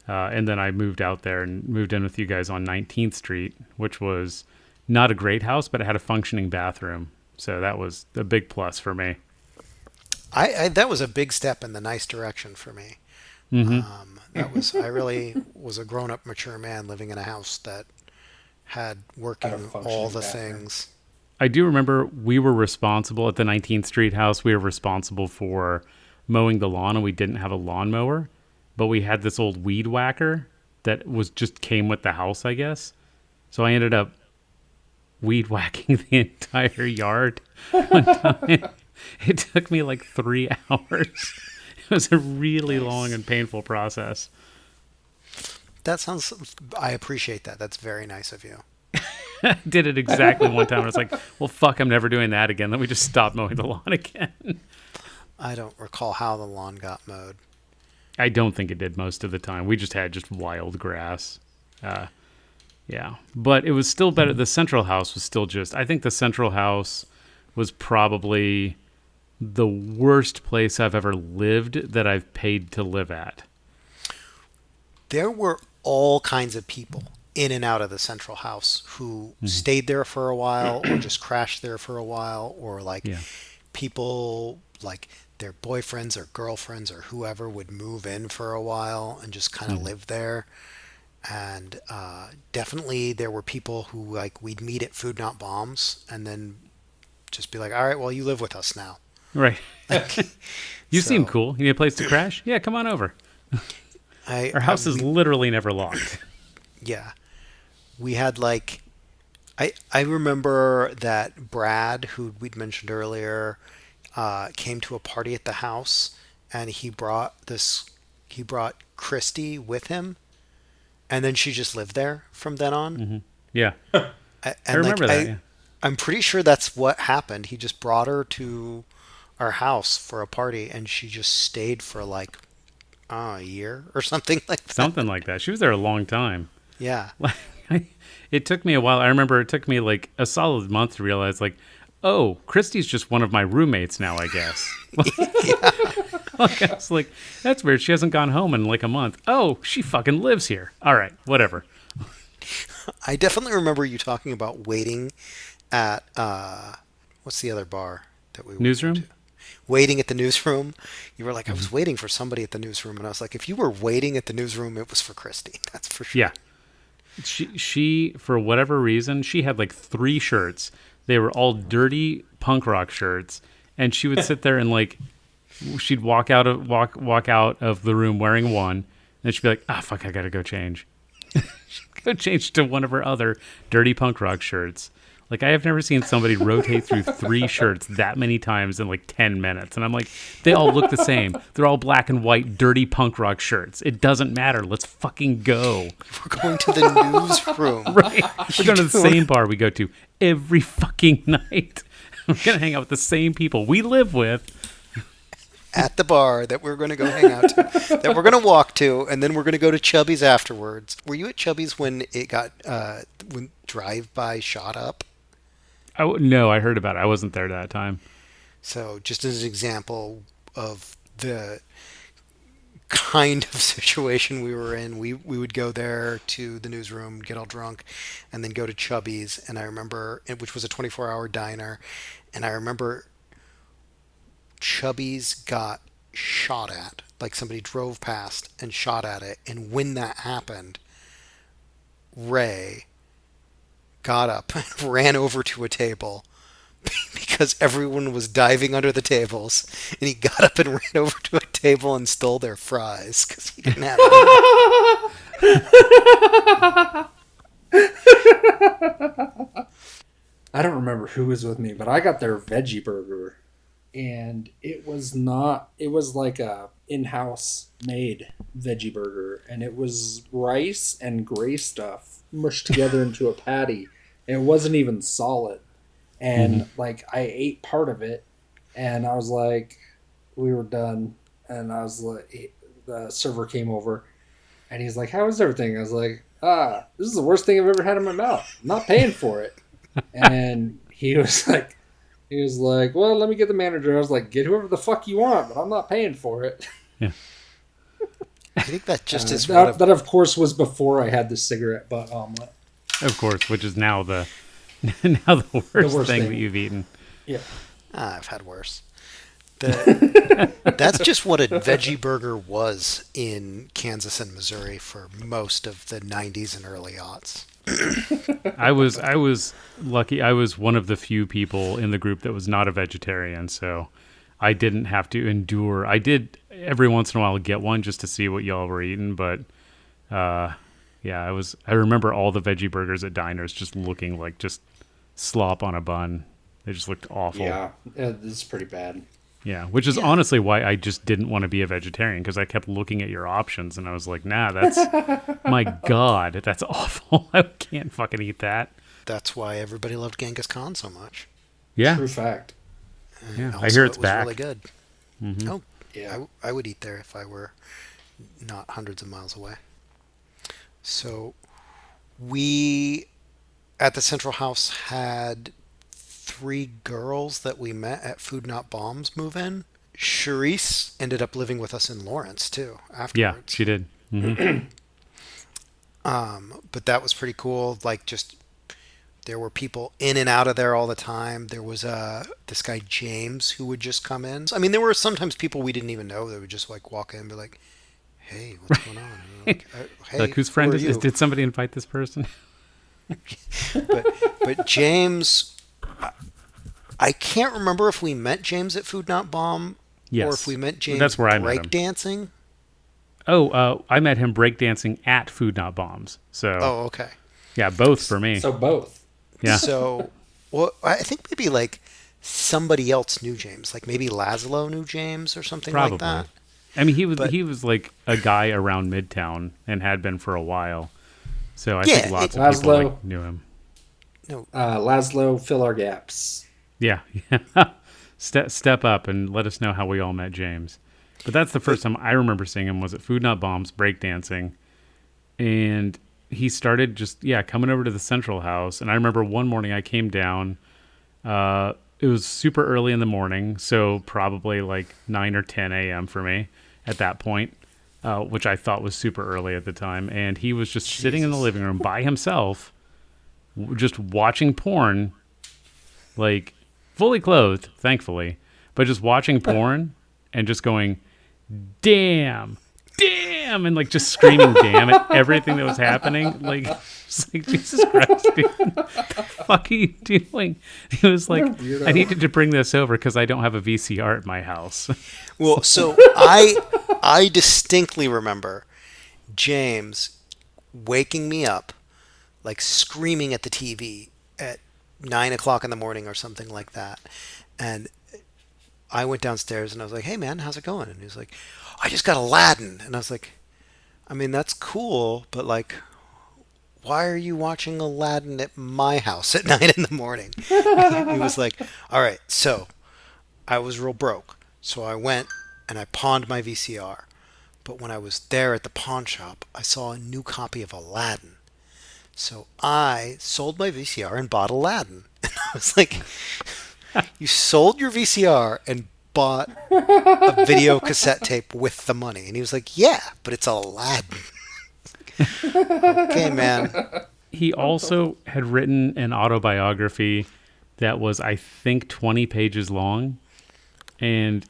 Speaker 1: And then I moved out there and moved in with you guys on 19th Street, which was not a great house, but it had a functioning bathroom. So that was a big plus for me.
Speaker 3: I that was a big step in the nice direction for me. I really was a grown-up, mature man living in a house that had working all the things.
Speaker 1: I do remember we were responsible at the 19th Street house. We were responsible for mowing the lawn, and we didn't have a lawnmower, but we had this old weed whacker that was just came with the house, I guess. So I ended up weed whacking the entire yard one time. It took me like 3 hours. It was a really long and painful process.
Speaker 3: That sounds, I appreciate that. That's very nice of you.
Speaker 1: I did it exactly one time. I was like, well, fuck, I'm never doing that again. Then we just stopped mowing the lawn again.
Speaker 3: I don't recall how the lawn got mowed.
Speaker 1: I don't think it did most of the time. We just had wild grass. Yeah. But it was still better. The central house was still I think the central house was probably the worst place I've ever lived that I've paid to live at.
Speaker 3: There were all kinds of people in and out of the central house who stayed there for a while or just crashed there for a while, or people like their boyfriends or girlfriends or whoever would move in for a while and just kind of live there. And definitely there were people who we'd meet at Food Not Bombs and then just be like, all right, well, you live with us now.
Speaker 1: Right. You seem cool. You need a place to crash? Yeah, come on over. Our house is literally never locked.
Speaker 3: Yeah. We had I remember that Brad, who we'd mentioned earlier, came to a party at the house, and he brought Christy with him, and then she just lived there from then on.
Speaker 1: Mm-hmm. Yeah. I remember that. Yeah.
Speaker 3: I'm pretty sure that's what happened. He just brought her to our house for a party, and she just stayed for a year or something like that.
Speaker 1: Something like that. She was there a long time.
Speaker 3: Yeah.
Speaker 1: It took me a while. I remember it took me a solid month to realize oh, Christy's just one of my roommates now, I guess. I was like, that's weird. She hasn't gone home in a month. Oh, she fucking lives here. All right, whatever.
Speaker 3: I definitely remember you talking about waiting at, what's the other bar that we
Speaker 1: Newsroom?
Speaker 3: went to? Waiting at the newsroom. You were like, I was waiting for somebody at the newsroom. And I was like, if you were waiting at the newsroom, it was for Christy. That's for sure.
Speaker 1: Yeah. She for whatever reason, she had 3 shirts. They were all dirty punk rock shirts. And she would sit there and she'd walk out of the room wearing one. And she'd be like, fuck, I got to go change. She'd go change to one of her other dirty punk rock shirts. I have never seen somebody rotate through 3 shirts that many times in 10 minutes. And I'm like, they all look the same. They're all black and white, dirty punk rock shirts. It doesn't matter. Let's fucking go.
Speaker 3: We're going to the newsroom.
Speaker 1: Right. We're going to the same bar we go to every fucking night. We're going to hang out with the same people we live with.
Speaker 3: At the bar that we're going to go hang out to, that we're going to walk to, and then we're going to go to Chubby's afterwards. Were you at Chubby's when it got, when Drive-By shot up?
Speaker 1: No, I heard about it. I wasn't there that time.
Speaker 3: So just as an example of the kind of situation we were in, we would go there to the newsroom, get all drunk, and then go to Chubby's. And I remember, which was a 24-hour diner, and I remember Chubby's got shot at. Somebody drove past and shot at it. And when that happened, Ray got up and ran over to a table because everyone was diving under the tables, and he got up and ran over to a table and stole their fries because he didn't have any.
Speaker 2: I don't remember who was with me, but I got their veggie burger, and it was a in-house made veggie burger, and it was rice and gray stuff mushed together into a patty. It wasn't even solid. And I ate part of it, and I was like, we were done, and I was like, the server came over, and he's like, how is everything? I was like, this is the worst thing I've ever had in my mouth. I'm not paying for it. And he was like, He was like, well, let me get the manager. I was like, get whoever the fuck you want, but I'm not paying for it.
Speaker 1: Yeah.
Speaker 3: I think that just is one of
Speaker 2: that, of course, was before I had the cigarette butt omelet.
Speaker 1: Of course, which is now the worst thing that you've eaten.
Speaker 2: Yeah.
Speaker 3: I've had worse. That's just what a veggie burger was in Kansas and Missouri for most of the 90s and early aughts.
Speaker 1: I was lucky. I was one of the few people in the group that was not a vegetarian, so I didn't have to endure. I did every once in a while get one just to see what y'all were eating, but yeah, I remember all the veggie burgers at diners just looking like just slop on a bun. They just looked awful.
Speaker 2: Yeah, it's pretty bad.
Speaker 1: Yeah, which is honestly why I just didn't want to be a vegetarian, because I kept looking at your options and I was like, nah, that's, my God, that's awful. I can't fucking eat that.
Speaker 3: That's why everybody loved Genghis Khan so much.
Speaker 1: Yeah.
Speaker 2: True fact.
Speaker 1: Yeah,
Speaker 3: Also,
Speaker 1: I hear it's
Speaker 3: it was
Speaker 1: back.
Speaker 3: really good.
Speaker 1: Mm-hmm.
Speaker 3: Oh,
Speaker 2: Yeah.
Speaker 3: I would eat there if I were not hundreds of miles away. So we, at the Central House, had 3 girls that we met at Food Not Bombs move in. Charisse ended up living with us in Lawrence too afterwards.
Speaker 1: Yeah, she did. Mm-hmm.
Speaker 3: But that was pretty cool. Like, just there were people in and out of there all the time. There was this guy James who would just come in. I mean, there were sometimes people we didn't even know that would just like walk in and be like, "Hey, what's going on?" And we're like, hey,
Speaker 1: Like, whose friend
Speaker 3: who are
Speaker 1: is
Speaker 3: you?"
Speaker 1: this? Did somebody invite this person?
Speaker 3: But James, I can't remember if we met James at Food Not Bomb
Speaker 1: Yes.
Speaker 3: or if we met James
Speaker 1: That's where I met him.
Speaker 3: breakdancing.
Speaker 1: Oh, I met him breakdancing at Food Not Bombs. So,
Speaker 3: Oh, okay.
Speaker 1: yeah, both for me.
Speaker 2: So both.
Speaker 1: Yeah.
Speaker 3: So, well, I think maybe like somebody else knew James. Like maybe Laszlo knew James or something
Speaker 1: Probably.
Speaker 3: like that.
Speaker 1: I mean, he was like a guy around Midtown and had been for a while. So I think lots of people
Speaker 2: Laszlo.
Speaker 1: like, knew him.
Speaker 3: No,
Speaker 2: Laszlo, fill our gaps.
Speaker 1: Yeah. Step up and let us know how we all met James. But that's the first time I remember seeing him was at Food Not Bombs breakdancing. And he started just, coming over to the Central House. And I remember one morning I came down. It was super early in the morning, so probably like 9 or 10 a.m. for me at that point, which I thought was super early at the time. And he was just sitting in the living room by himself, just watching porn, like fully clothed, thankfully, but just watching porn and just going, damn, and like just screaming damn at everything that was happening. Like, just like, Jesus Christ, dude, what the fuck are you doing? He was like, I needed to bring this over because I don't have a VCR at my house.
Speaker 3: well, so I distinctly remember James waking me up, like screaming at the TV at 9 o'clock in the morning or something like that, and I went downstairs and I was like, "Hey man, how's it going?" And he was like, "I just got Aladdin." And I was like, I mean, that's cool, but like, why are you watching Aladdin at my house at 9 in the morning? He was like, all right, so I was real broke. So I went and I pawned my VCR. But when I was there at the pawn shop, I saw a new copy of Aladdin. So I sold my VCR and bought Aladdin. And I was like, you sold your VCR and bought a video cassette tape with the money? And he was like, yeah, but it's Aladdin. Okay, man.
Speaker 1: He also had written an autobiography that was, I think, 20 pages long. And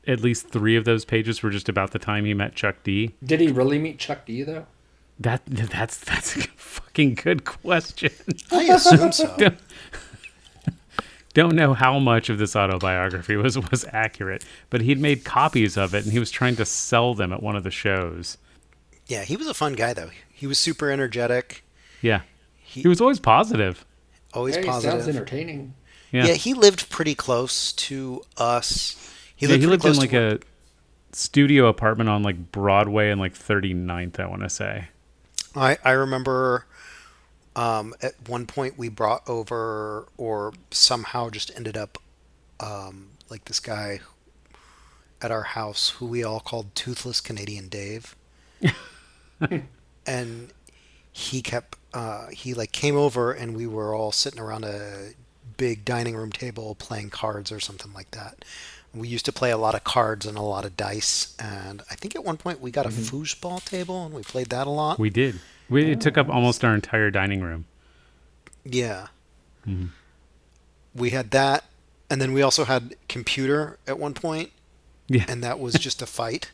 Speaker 1: at least 3 of those pages were just about the time he met Chuck D.
Speaker 2: Did he really meet Chuck D, though?
Speaker 1: That's a fucking good question.
Speaker 3: I assume so.
Speaker 1: Don't know how much of this autobiography was accurate, but he'd made copies of it and he was trying to sell them at one of the shows.
Speaker 3: Yeah, he was a fun guy, though. He was super energetic.
Speaker 1: Yeah. He was always positive.
Speaker 3: Always
Speaker 2: He
Speaker 3: positive.
Speaker 2: sounds entertaining.
Speaker 1: Yeah.
Speaker 3: Yeah, he lived pretty close to us. He
Speaker 1: He
Speaker 3: lived
Speaker 1: lived in
Speaker 3: pretty
Speaker 1: like
Speaker 3: close
Speaker 1: a studio apartment on like Broadway and like 39th, I want to say.
Speaker 3: I remember at one point we brought over, or somehow just ended up, like this guy at our house who we all called Toothless Canadian Dave. And he kept, he like came over and we were all sitting around a big dining room table playing cards or something like that. We used to play a lot of cards and a lot of dice, and I think at one point we got a foosball table and we played that a lot.
Speaker 1: We did. It took up almost our entire dining room.
Speaker 3: Yeah. We had that, and then we also had computer at one point,
Speaker 1: Yeah.
Speaker 3: and that was just a fight.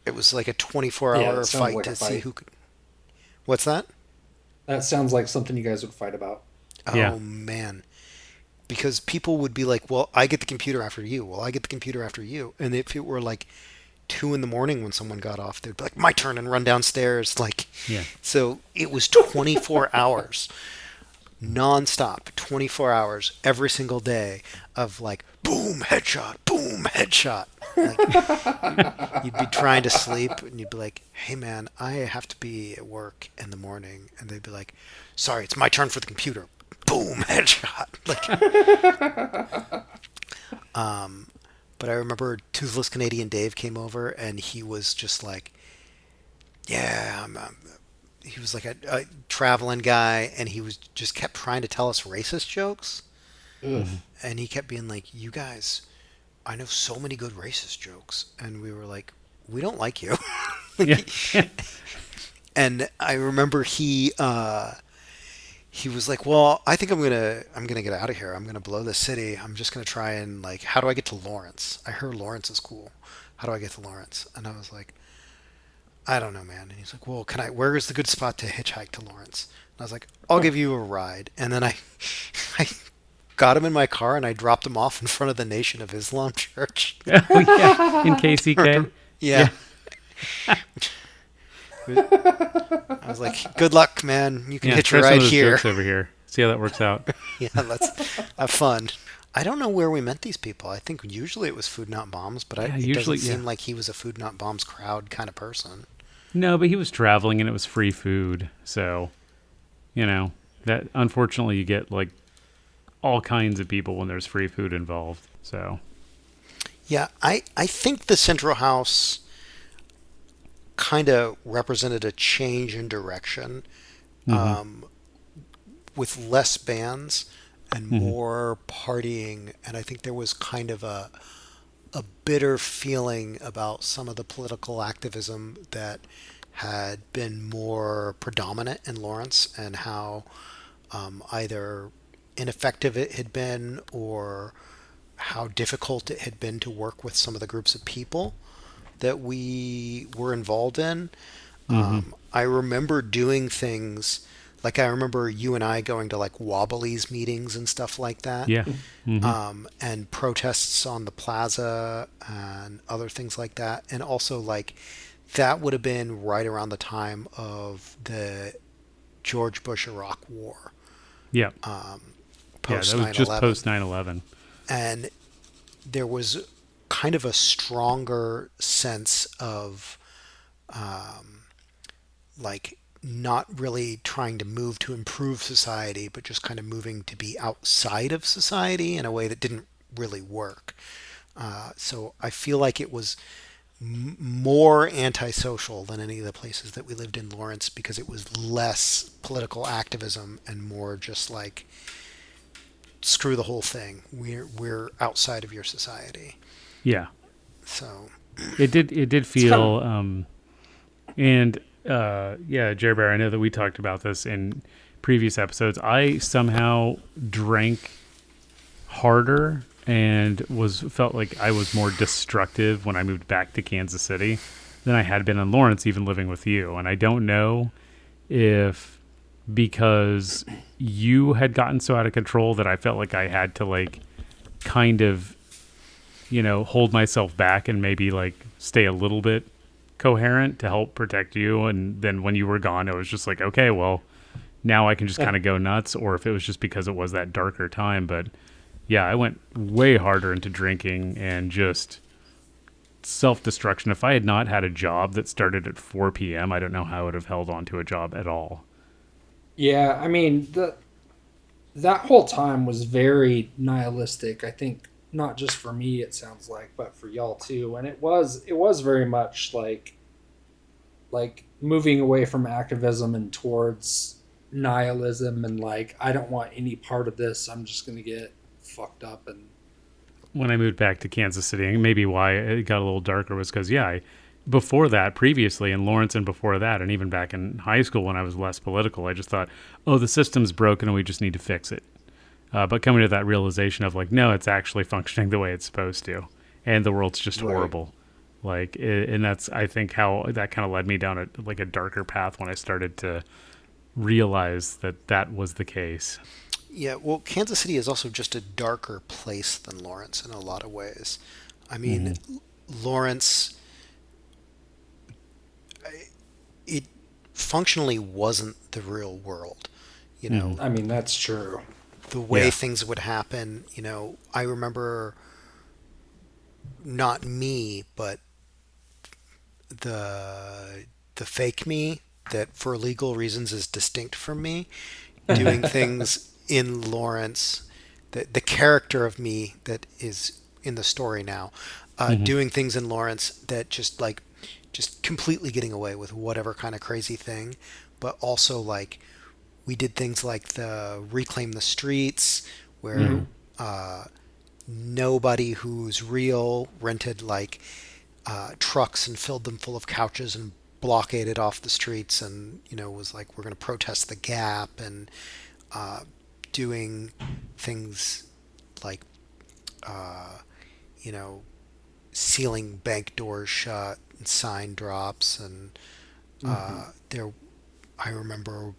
Speaker 3: It was like a 24-hour fight
Speaker 2: like
Speaker 3: to
Speaker 2: a
Speaker 3: see
Speaker 2: fight.
Speaker 3: who could... What's that?
Speaker 2: That sounds like something you guys would fight about.
Speaker 1: Yeah.
Speaker 3: Oh, man. Because people would be like, well, I get the computer after you. Well, I get the computer after you. And if it were like 2 in the morning when someone got off, they'd be like, my turn, and run downstairs. Like,
Speaker 1: Yeah.
Speaker 3: so it was 24 hours, nonstop, 24 hours every single day of like, boom, headshot, boom, headshot. Like, you'd be trying to sleep and you'd be like, hey man, I have to be at work in the morning. And they'd be like, sorry, it's my turn for the computer. Boom, headshot. Like, but I remember Toothless Canadian Dave came over and he was just like, yeah, he was like a traveling guy, and he was just kept trying to tell us racist jokes.
Speaker 2: Ugh.
Speaker 3: And he kept being like, you guys, I know so many good racist jokes. And we were like, we don't like you.
Speaker 1: Yeah.
Speaker 3: And I remember he was like, well, I think I'm gonna get out of here. I'm gonna blow the city. I'm just gonna try and like, how do I get to Lawrence? I heard Lawrence is cool. How do I get to Lawrence? And I was like, I don't know, man. And he's like, well, where is the good spot to hitchhike to Lawrence? And I was like, I'll give you a ride. And then I got him in my car and I dropped him off in front of the Nation of Islam church.
Speaker 1: Oh, yeah. In KCK.
Speaker 3: Yeah. I was like, good luck, man. You can hitch a
Speaker 1: try some
Speaker 3: ride
Speaker 1: of those
Speaker 3: here.
Speaker 1: jokes over here. See how that works out.
Speaker 3: Yeah, let's have fun. I don't know where we met these people. I think usually it was Food Not Bombs, but it
Speaker 1: usually,
Speaker 3: doesn't seem like he was a Food Not Bombs crowd kind of person.
Speaker 1: No, but he was traveling and it was free food. So, that unfortunately you get like all kinds of people when there's free food involved. So,
Speaker 3: yeah, I think the Central House kind of represented a change in direction, with less bands and more partying. And I think there was kind of a bitter feeling about some of the political activism that had been more predominant in Lawrence, and how either ineffective it had been or how difficult it had been to work with some of the groups of people that we were involved in. I remember doing things like, I remember you and I going to like Wobbly's meetings and stuff like that.
Speaker 1: yeah.
Speaker 3: And protests on the plaza and other things like that. And also, like, that would have been right around the time of the George Bush Iraq War.
Speaker 1: Yeah.
Speaker 3: Post
Speaker 1: that was
Speaker 3: 9/11.
Speaker 1: just post 9/11.
Speaker 3: And there was kind of a stronger sense of like not really trying to move to improve society, but just kind of moving to be outside of society in a way that didn't really work. So I feel like it was more antisocial than any of the places that we lived in Lawrence, because it was less political activism and more just like, screw the whole thing. We're outside of your society.
Speaker 1: Yeah.
Speaker 3: So
Speaker 1: It did feel Jerbear, I know that we talked about this in previous episodes. I somehow drank harder and felt like I was more destructive when I moved back to Kansas City than I had been in Lawrence, even living with you. And I don't know if because you had gotten so out of control that I felt like I had to like kind of, hold myself back and maybe like stay a little bit coherent to help protect you. And then when you were gone, it was just like, okay, well, now I can just kind of go nuts. Or if it was just because it was that darker time. But yeah, I went way harder into drinking and just self-destruction. If I had not had a job that started at 4 p.m., I don't know how I would have held on to a job at all.
Speaker 2: Yeah, I mean, that whole time was very nihilistic. I think not just for me, it sounds like, but for y'all too. And it was very much like moving away from activism and towards nihilism and like, I don't want any part of this. I'm just going to get fucked up. And
Speaker 1: When I moved back to Kansas City, and maybe why it got a little darker was because, before that, previously in Lawrence and before that, and even back in high school when I was less political, I just thought, oh, the system's broken and we just need to fix it. But coming to that realization of like, no, it's actually functioning the way it's supposed to, and the world's just horrible. Like, and that's, I think, how that kind of led me down a darker path when I started to realize that was the case.
Speaker 3: Yeah, well, Kansas City is also just a darker place than Lawrence in a lot of ways. I mean, Lawrence, it functionally wasn't the real world. You know,
Speaker 2: I mean, that's true.
Speaker 3: the way things would happen. You know, I remember not me, but the fake me that for legal reasons is distinct from me doing things in Lawrence, the character of me that is in the story now, doing things in Lawrence that just completely getting away with whatever kind of crazy thing, but also like we did things like the reclaim the streets where nobody who's real rented like trucks and filled them full of couches and blockaded off the streets, and was like, we're going to protest the gap, and doing things like sealing bank doors shut and sign drops, and there I remember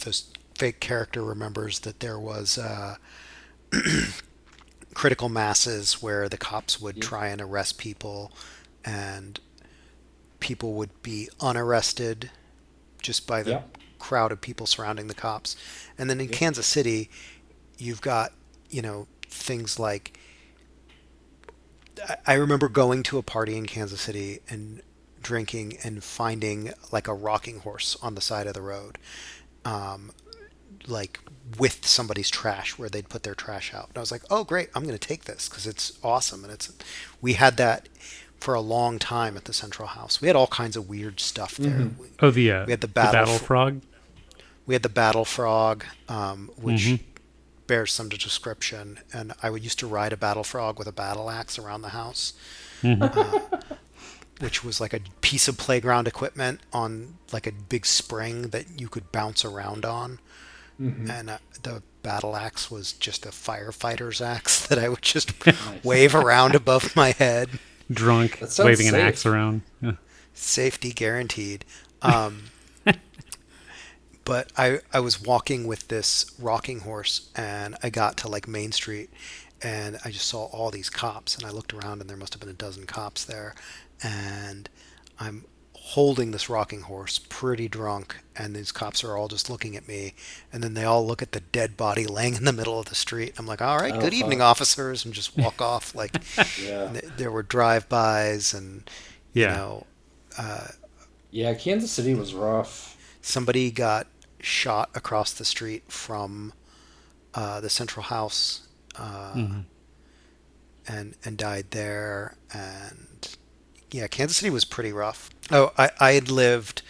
Speaker 3: this fake character remembers that there was critical masses where the cops would try and arrest people, and people would be unarrested just by the crowd of people surrounding the cops. And then in Kansas City, you've got, things like, I remember going to a party in Kansas City and drinking and finding like a rocking horse on the side of the road, like with somebody's trash where they'd put their trash out. And I was like, oh great, I'm going to take this because it's awesome. And we had that for a long time at the Central House. We had all kinds of weird stuff there. We had the
Speaker 1: battle frog.
Speaker 3: We had the battle frog, which bears some description. And I used to ride a battle frog with a battle axe around the house, which was like a piece of playground equipment on like a big spring that you could bounce around on. And the battle axe was just a firefighter's axe that I would just wave around above my head.
Speaker 1: Drunk, waving an axe around. Yeah.
Speaker 3: Safety guaranteed. But I was walking with this rocking horse, and I got to like Main Street, and I just saw all these cops, and I looked around, and there must have been a dozen cops there, and I'm holding this rocking horse pretty drunk, and these cops are all just looking at me, and then they all look at the dead body laying in the middle of the street. I'm like, all right, good evening, officers, and just walk off. Like, there were drive-bys, and
Speaker 2: Kansas City was rough.
Speaker 3: Somebody got shot across the street from the Central House, and died there. And Kansas City was pretty rough. Oh, I had lived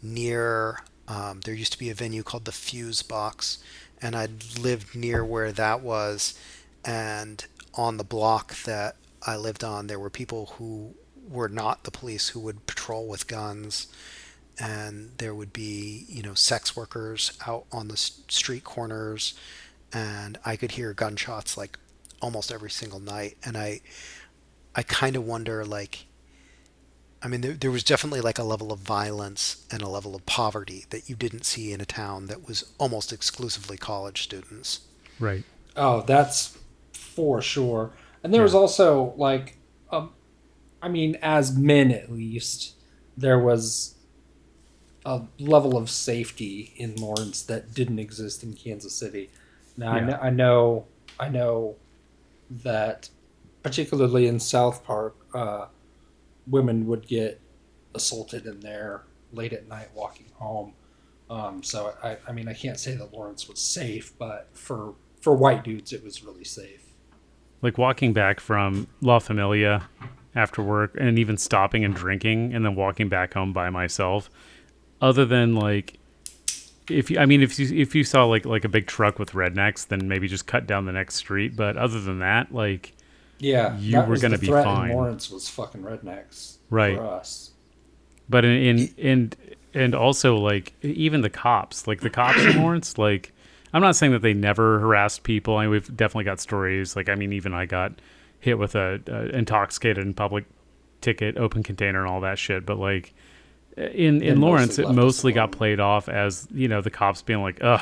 Speaker 3: near. There used to be a venue called the Fuse Box, and I'd lived near where that was. And on the block that I lived on, there were people who were not the police who would patrol with guns, and there would be sex workers out on the street corners, and I could hear gunshots like almost every single night. And I kind of wonder, like, I mean, there was definitely like a level of violence and a level of poverty that you didn't see in a town that was almost exclusively college students.
Speaker 1: Right.
Speaker 2: Oh, that's for sure. And there was also like, as men at least, there was a level of safety in Lawrence that didn't exist in Kansas City. Now, I know that particularly in South Park, women would get assaulted in there late at night walking home. So I can't say that Lawrence was safe, but for white dudes, it was really safe.
Speaker 1: Like walking back from La Familia after work, and even stopping and drinking, and then walking back home by myself. other than like, if you saw like a big truck with rednecks, then maybe just cut down the next street. But other than that, like,
Speaker 2: Yeah,
Speaker 1: you
Speaker 2: that
Speaker 1: were
Speaker 2: was
Speaker 1: going
Speaker 2: the
Speaker 1: to be
Speaker 2: threat
Speaker 1: fine.
Speaker 2: in Lawrence was fucking rednecks
Speaker 1: Right.
Speaker 2: for us.
Speaker 1: But and also like even the cops, like the cops in Lawrence, like I'm not saying that they never harassed people. I mean, we've definitely got stories. Like, I mean, even I got hit with a intoxicated in public ticket, open container, and all that shit. But like in Lawrence,
Speaker 2: mostly
Speaker 1: it
Speaker 2: left us
Speaker 1: mostly got
Speaker 2: alone.
Speaker 1: played off as, you know, the cops being like, "Ugh,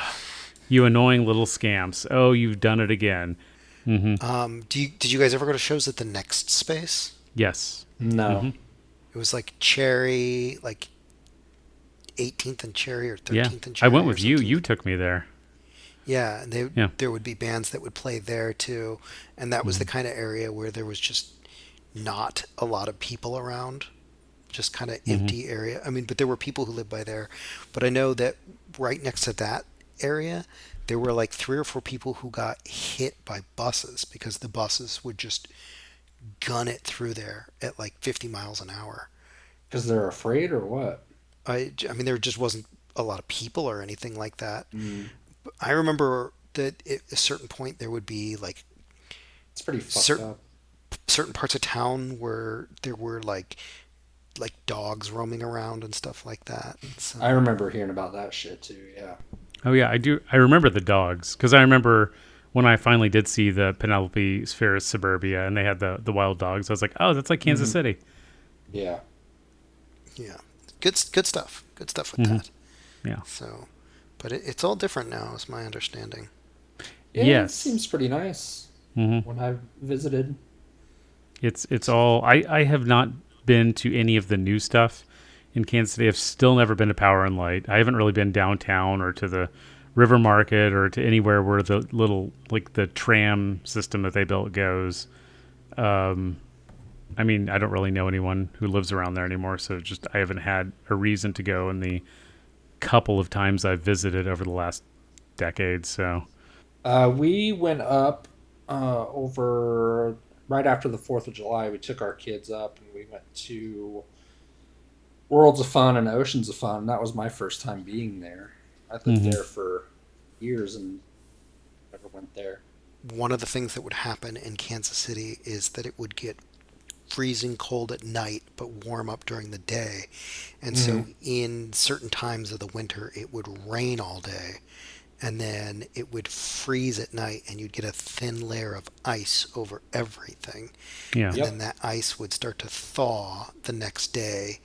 Speaker 1: you annoying little scamps. Oh, you've done it again."
Speaker 3: Did you guys ever go to shows at the Next Space?
Speaker 1: Yes.
Speaker 2: No.
Speaker 3: It was like Cherry, like 18th and Cherry or
Speaker 1: Yeah.
Speaker 3: 13th and
Speaker 1: I
Speaker 3: Cherry
Speaker 1: went
Speaker 3: or
Speaker 1: with you.
Speaker 3: something.
Speaker 1: You took me there.
Speaker 3: Yeah, and
Speaker 1: Yeah.
Speaker 3: there would be bands that would play there too, and that was the kind of area where there was just not a lot of people around, just kind of empty area. I mean, but there were people who lived by there, but I know that right next to that area, there were like 3 or 4 people who got hit by buses because the buses would just gun it through there at like 50 miles an hour.
Speaker 2: Because they're afraid or what?
Speaker 3: I mean, there just wasn't a lot of people or anything like that.
Speaker 2: Mm,
Speaker 3: I remember that at a certain point there would be like
Speaker 2: it's pretty fucked
Speaker 3: certain
Speaker 2: up.
Speaker 3: certain parts of town where there were like dogs roaming around and stuff like that. So
Speaker 2: I remember hearing about that shit too. Yeah.
Speaker 1: Oh yeah, I do. I remember the dogs because I remember when I finally did see the Penelope Spheres Suburbia and they had the wild dogs. I was like, oh, that's like Kansas City.
Speaker 2: Yeah.
Speaker 3: yeah, good stuff. Good stuff with
Speaker 1: Mhm.
Speaker 3: that.
Speaker 1: Yeah.
Speaker 3: So, but it's all different now, is my understanding.
Speaker 2: Yeah,
Speaker 1: Yes.
Speaker 2: it seems pretty nice
Speaker 1: hmm
Speaker 2: when I visited.
Speaker 1: It's all. I have not been to any of the new stuff in Kansas City. I've still never been to Power and Light. I haven't really been downtown or to the River Market or to anywhere where the little like the tram system that they built goes. I mean, I don't really know anyone who lives around there anymore, so just I haven't had a reason to go in the couple of times I've visited over the last decade. So,
Speaker 2: We went up over right after the 4th of July. We took our kids up and we went to Worlds of Fun and Oceans of Fun. That was my first time being there. I lived there for years and never went there.
Speaker 3: One of the things that would happen in Kansas City is that it would get freezing cold at night but warm up during the day. And so in certain times of the winter it would rain all day and then it would freeze at night and you'd get a thin layer of ice over everything.
Speaker 1: yeah.
Speaker 3: And
Speaker 2: Yep.
Speaker 3: then that ice would start to thaw the next day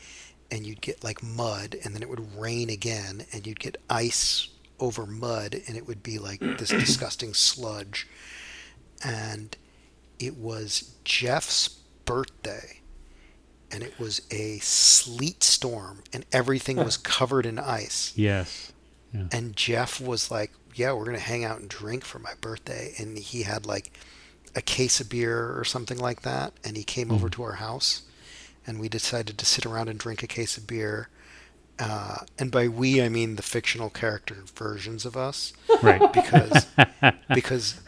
Speaker 3: and you'd get like mud and then it would rain again and you'd get ice over mud and it would be like this disgusting sludge. And it was Jeff's birthday and it was a sleet storm and everything was covered in ice.
Speaker 1: Yes. Yeah.
Speaker 3: And Jeff was like, yeah, we're going to hang out and drink for my birthday. And he had like a case of beer or something like that. And he came over to our house and we decided to sit around and drink a case of beer. And by we, I mean the fictional character versions of us.
Speaker 1: Right.
Speaker 3: Because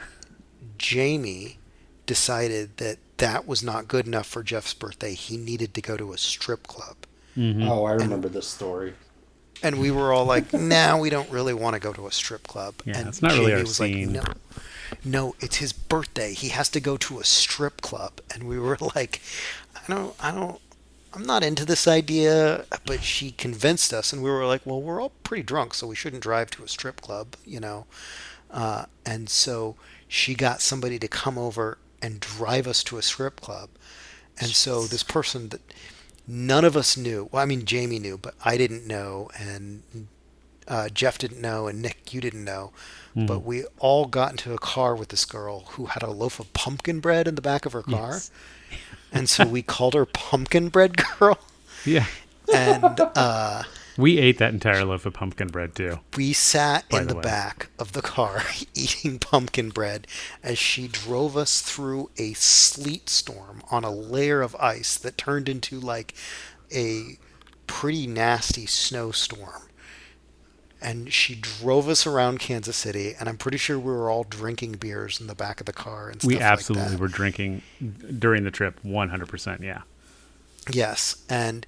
Speaker 3: Jamie decided that that was not good enough for Jeff's birthday. He needed to go to a strip club.
Speaker 2: Oh, I remember this story.
Speaker 3: And we were all like, nah, we don't really want to go to a strip club.
Speaker 1: Yeah,
Speaker 3: and
Speaker 1: it's not really
Speaker 3: Jamie
Speaker 1: our
Speaker 3: was
Speaker 1: scene.
Speaker 3: like, no, it's his birthday. He has to go to a strip club. And we were like, I'm not into this idea. But she convinced us and we were like, well, we're all pretty drunk, so we shouldn't drive to a strip club, you know. And so she got somebody to come over and drive us to a strip club. And so this person that none of us knew, well, I mean, Jamie knew, but I didn't know, and Jeff didn't know, and Nick, you didn't know. But we all got into a car with this girl who had a loaf of pumpkin bread in the back of her car.
Speaker 1: Yes.
Speaker 3: And so we called her Pumpkin Bread Girl.
Speaker 1: Yeah.
Speaker 3: And
Speaker 1: We ate that entire loaf of pumpkin bread too.
Speaker 3: we sat
Speaker 1: By
Speaker 3: in
Speaker 1: the
Speaker 3: the
Speaker 1: way.
Speaker 3: back of the car eating pumpkin bread as she drove us through a sleet storm on a layer of ice that turned into like a pretty nasty snowstorm. And she drove us around Kansas City, and I'm pretty sure we were all drinking beers in the back of the car and stuff
Speaker 1: We
Speaker 3: like
Speaker 1: absolutely
Speaker 3: that.
Speaker 1: were drinking during the trip, 100%. Yeah.
Speaker 3: Yes, and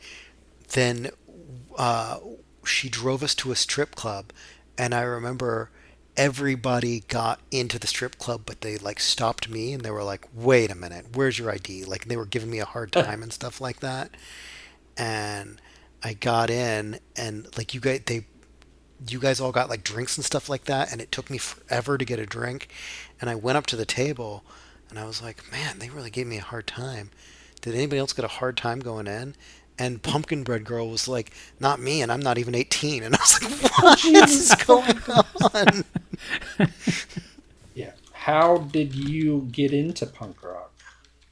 Speaker 3: then she drove us to a strip club, and I remember everybody got into the strip club, but they like stopped me and they were like, "Wait a minute, where's your ID?" Like they were giving me a hard time and stuff like that. And I got in, and like you guys all got like drinks and stuff like that, and it took me forever to get a drink. And I went up to the table, and I was like, "Man, they really gave me a hard time. Did anybody else get a hard time going in?" And Pumpkin Bread Girl was like, "Not me, and I'm not even 18." And I was like, "What is going on?"
Speaker 2: Yeah. How did you get into punk rock?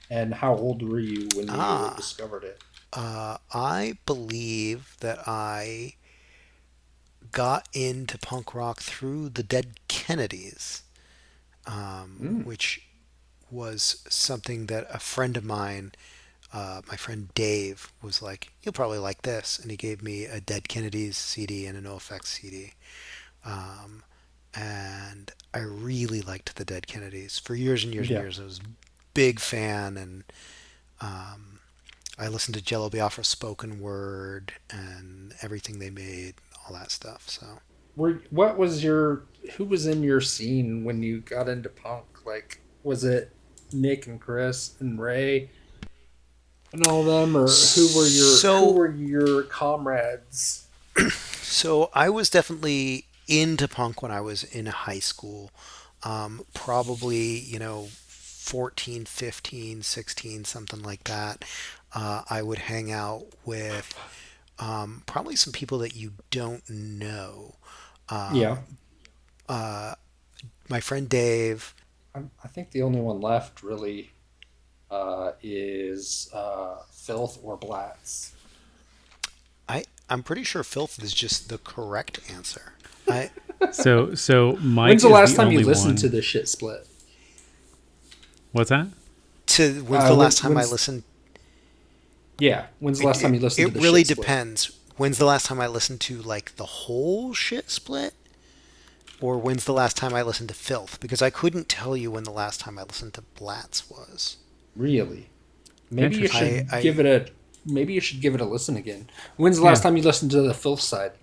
Speaker 2: And how old were you when you discovered it?
Speaker 3: I believe that I got into punk rock through the Dead Kennedys, which was something that a friend of mine, my friend Dave, was like, "You'll probably like this," and he gave me a Dead Kennedys CD and a NoFX CD, and I really liked the Dead Kennedys for years and years and years. I was a big fan, and I listened to Jello Biafra spoken word and everything they made, all that stuff. So,
Speaker 2: who was in your scene when you got into punk? Like, was it Nick and Chris and Ray and all them, or who were your comrades?
Speaker 3: So I was definitely into punk when I was in high school. Probably, 14, 15, 16, something like that. I would hang out with probably some people that you don't know.
Speaker 2: Yeah.
Speaker 3: My friend Dave.
Speaker 2: I think the only one left really is Filth or Blatz.
Speaker 3: I'm pretty sure Filth is just the correct answer.
Speaker 1: So Mike.
Speaker 2: When's the
Speaker 1: is
Speaker 2: last time you
Speaker 1: only
Speaker 2: listened
Speaker 1: one-
Speaker 2: to the shit split?
Speaker 1: What's that?
Speaker 3: When's the last time I listened?
Speaker 2: Yeah, when's the last time you listened to the
Speaker 3: It really
Speaker 2: shit split?
Speaker 3: depends. When's the last time I listened to like the whole shit split? Or when's the last time I listened to Filth? Because I couldn't tell you when the last time I listened to Blatz was.
Speaker 2: Really? Maybe you should
Speaker 3: Interesting.
Speaker 2: give it a maybe you should give it a listen again. When's the last time you listened to the Filth side?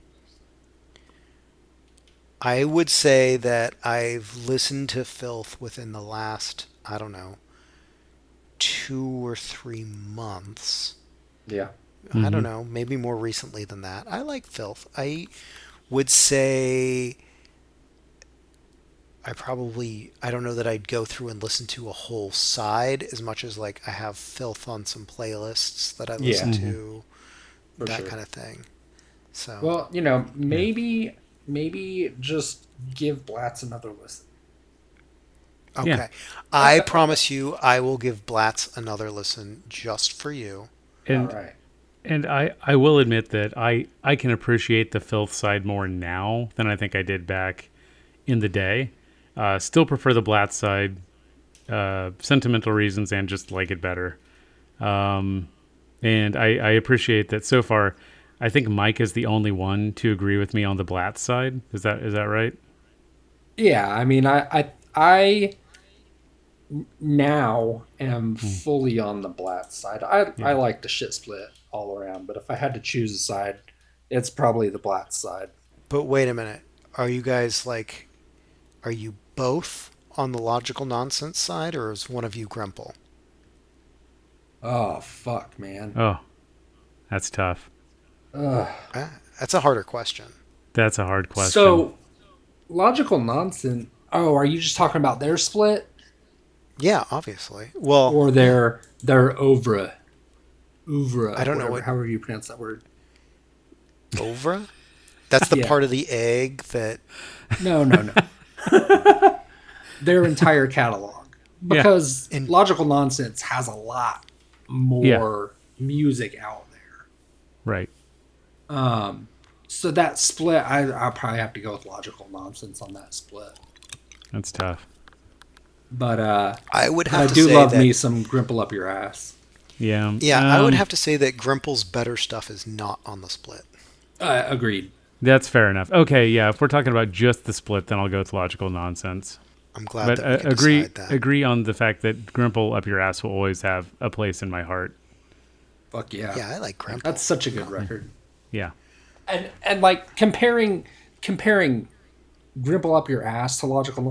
Speaker 3: I would say that I've listened to Filth within the last, I don't know, 2 or 3 months.
Speaker 2: Yeah.
Speaker 3: I don't know, maybe more recently than that. I like Filth. I would say I don't know that I'd go through and listen to a whole side as much as like I have Filth on some playlists that I listen to,
Speaker 2: For
Speaker 3: that
Speaker 2: sure.
Speaker 3: kind of thing. So,
Speaker 2: Well, maybe just give Blatz another listen.
Speaker 3: okay.
Speaker 1: Yeah.
Speaker 3: I promise you I will give Blatz another listen just for you.
Speaker 1: And
Speaker 2: All right.
Speaker 1: and I will admit that I can appreciate the Filth side more now than I think I did back in the day. Still prefer the Blatz side, sentimental reasons, and just like it better. And I appreciate that so far. I think Mike is the only one to agree with me on the Blatz side. Is that right?
Speaker 2: Yeah, I mean, I now am fully on the Blatz side. I like the shit split all around, but if I had to choose a side, it's probably the Blatz side.
Speaker 3: But wait a minute. Are you guys like, are you both on the logical nonsense side, or is one of you Grumple?
Speaker 2: Oh fuck, man.
Speaker 1: Oh, that's tough.
Speaker 3: That's a harder question.
Speaker 1: That's a hard question.
Speaker 2: So, logical nonsense. Oh, are you just talking about their split
Speaker 3: Yeah, obviously. Well,
Speaker 2: or their oeuvre? Oeuvre.
Speaker 3: I don't know
Speaker 2: whatever, however you pronounce that word.
Speaker 3: Ovra? That's the
Speaker 2: Yeah.
Speaker 3: part of the egg that...
Speaker 2: No. Their entire catalog. Because logical nonsense has a lot more music out there.
Speaker 1: Right.
Speaker 2: So that split, I'll probably have to go with logical nonsense on that split.
Speaker 1: That's tough.
Speaker 2: But
Speaker 3: I would
Speaker 2: I
Speaker 3: have to
Speaker 2: do
Speaker 3: say
Speaker 2: love
Speaker 3: that...
Speaker 2: me some Grimple up your ass.
Speaker 1: Yeah.
Speaker 3: Yeah, I would have to say that Grimple's better stuff is not on the split.
Speaker 2: Agreed.
Speaker 1: That's fair enough. Okay, yeah. If we're talking about just the split, then I'll go with logical nonsense.
Speaker 3: I'm glad
Speaker 1: But
Speaker 3: that we can
Speaker 1: agree
Speaker 3: decide that.
Speaker 1: agree on the fact that Grimple up your ass will always have a place in my heart.
Speaker 2: Fuck yeah.
Speaker 3: Yeah, I like Grimple.
Speaker 2: That's such a good record.
Speaker 1: Yeah.
Speaker 2: And like comparing grimple up your ass to logical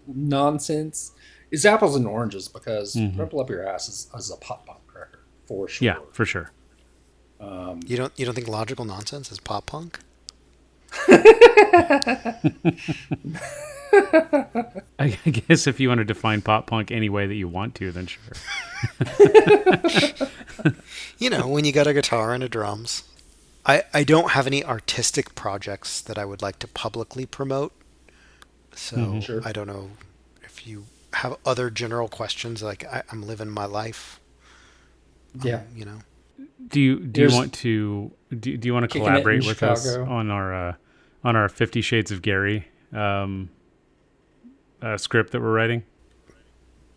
Speaker 2: nonsense is apples and oranges, because grimple up your ass is a pop punk record for sure.
Speaker 1: Yeah, for sure.
Speaker 3: You don't think logical nonsense is pop punk?
Speaker 1: I guess if you want to define pop punk any way that you want to, then sure.
Speaker 3: When you got a guitar and a drums. I don't have any artistic projects that I would like to publicly promote. So
Speaker 2: Sure.
Speaker 3: I don't know if you have other general questions. Like I'm living my life.
Speaker 2: Yeah.
Speaker 1: Do you
Speaker 2: There's-
Speaker 1: want to
Speaker 2: Kicking it
Speaker 1: collaborate
Speaker 2: in
Speaker 1: with us
Speaker 2: Chicago.
Speaker 1: on our 50 Shades of Gary script that we're writing?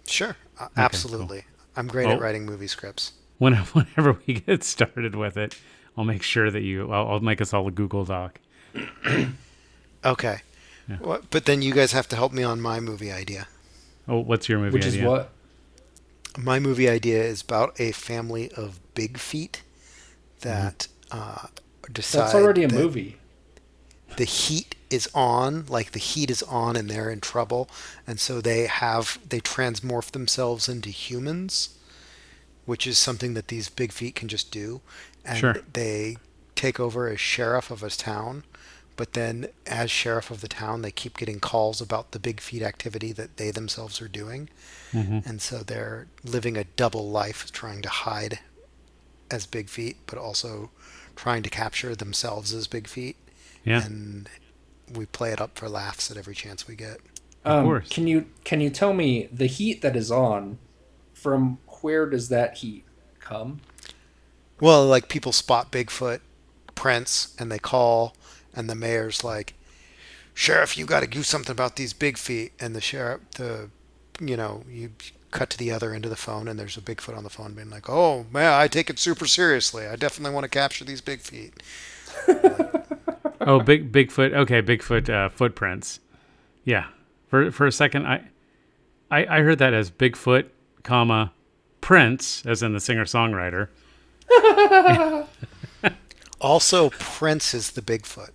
Speaker 3: Sure, absolutely. I'm great at writing movie scripts.
Speaker 1: Whenever we get started with it, I'll make sure that I'll make us all a Google Doc.
Speaker 3: Okay.
Speaker 1: Yeah.
Speaker 3: But then you guys have to help me on my movie idea.
Speaker 1: Oh, what's your movie
Speaker 2: Which
Speaker 1: idea?
Speaker 2: is what?
Speaker 3: My movie idea is about a family of big feet that decide
Speaker 2: That's already a
Speaker 3: that
Speaker 2: movie.
Speaker 3: the heat is on, like the heat is on and they're in trouble, and so they transmorph themselves into humans, which is something that these big feet can just do, and
Speaker 1: Sure.
Speaker 3: they take over as sheriff of a town. But then, as sheriff of the town, they keep getting calls about the big feet activity that they themselves are doing. And so they're living a double life, trying to hide as big feet, but also trying to capture themselves as big feet.
Speaker 1: Yeah.
Speaker 3: And we play it up for laughs at every chance we get.
Speaker 1: Of course.
Speaker 2: Can you tell me the heat that is on, from where does that heat come?
Speaker 3: Well, like people spot Bigfoot prints and they call, and the mayor's like, "Sheriff, you got to do something about these big feet." And the sheriff, you cut to the other end of the phone, and there's a Bigfoot on the phone being like, "Oh man, I take it super seriously. I definitely want to capture these big feet."
Speaker 1: Oh, Bigfoot. Okay, Bigfoot footprints. Yeah. For a second, I heard that as Bigfoot, comma Prince, as in the singer-songwriter.
Speaker 3: Also, Prince is the Bigfoot,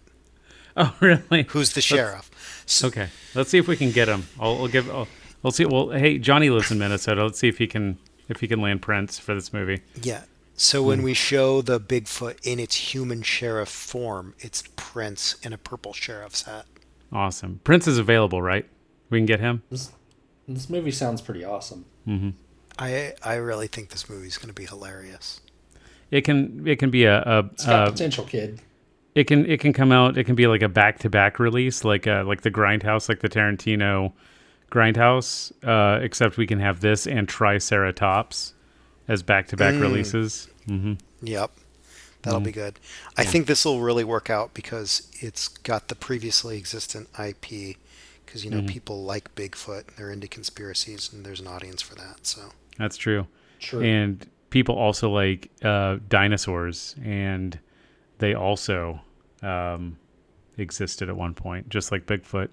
Speaker 1: Oh, really?
Speaker 3: who's the sheriff. So,
Speaker 1: Okay. Let's see if we can get him. We'll see. Well, hey, Johnny lives in Minnesota. Let's see if he can land Prince for this movie.
Speaker 3: yeah. So when we show the Bigfoot in its human sheriff form, it's Prince in a purple sheriff's hat.
Speaker 1: Awesome. Prince is available, right? We can get him.
Speaker 2: This movie sounds pretty awesome.
Speaker 3: I really think this movie's going to be hilarious.
Speaker 1: It can be
Speaker 2: It's got potential, kid.
Speaker 1: it can come out. It can be like a back-to-back release, like the Grindhouse, like the Tarantino Grindhouse. Except we can have this and Triceratops as back-to-back releases.
Speaker 3: Yep. That'll be good. I think this will really work out because it's got the previously existent IP. Because, people like Bigfoot. They're into conspiracies, and there's an audience for that. So
Speaker 1: That's true.
Speaker 2: True.
Speaker 1: And people also like dinosaurs, and they also existed at one point, just like Bigfoot.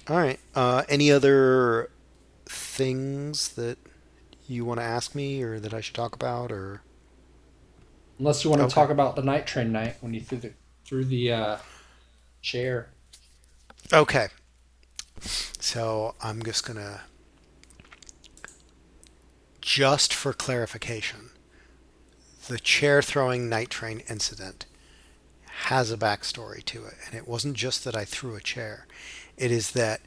Speaker 3: All right. Any other things that you want to ask me or that I should talk about? Or
Speaker 2: Unless you want to
Speaker 3: Okay.
Speaker 2: talk about the night train night when you threw the chair.
Speaker 3: Okay. So I'm just going to, just for clarification, the chair throwing night train incident has a backstory to it. And it wasn't just that I threw a chair. It is that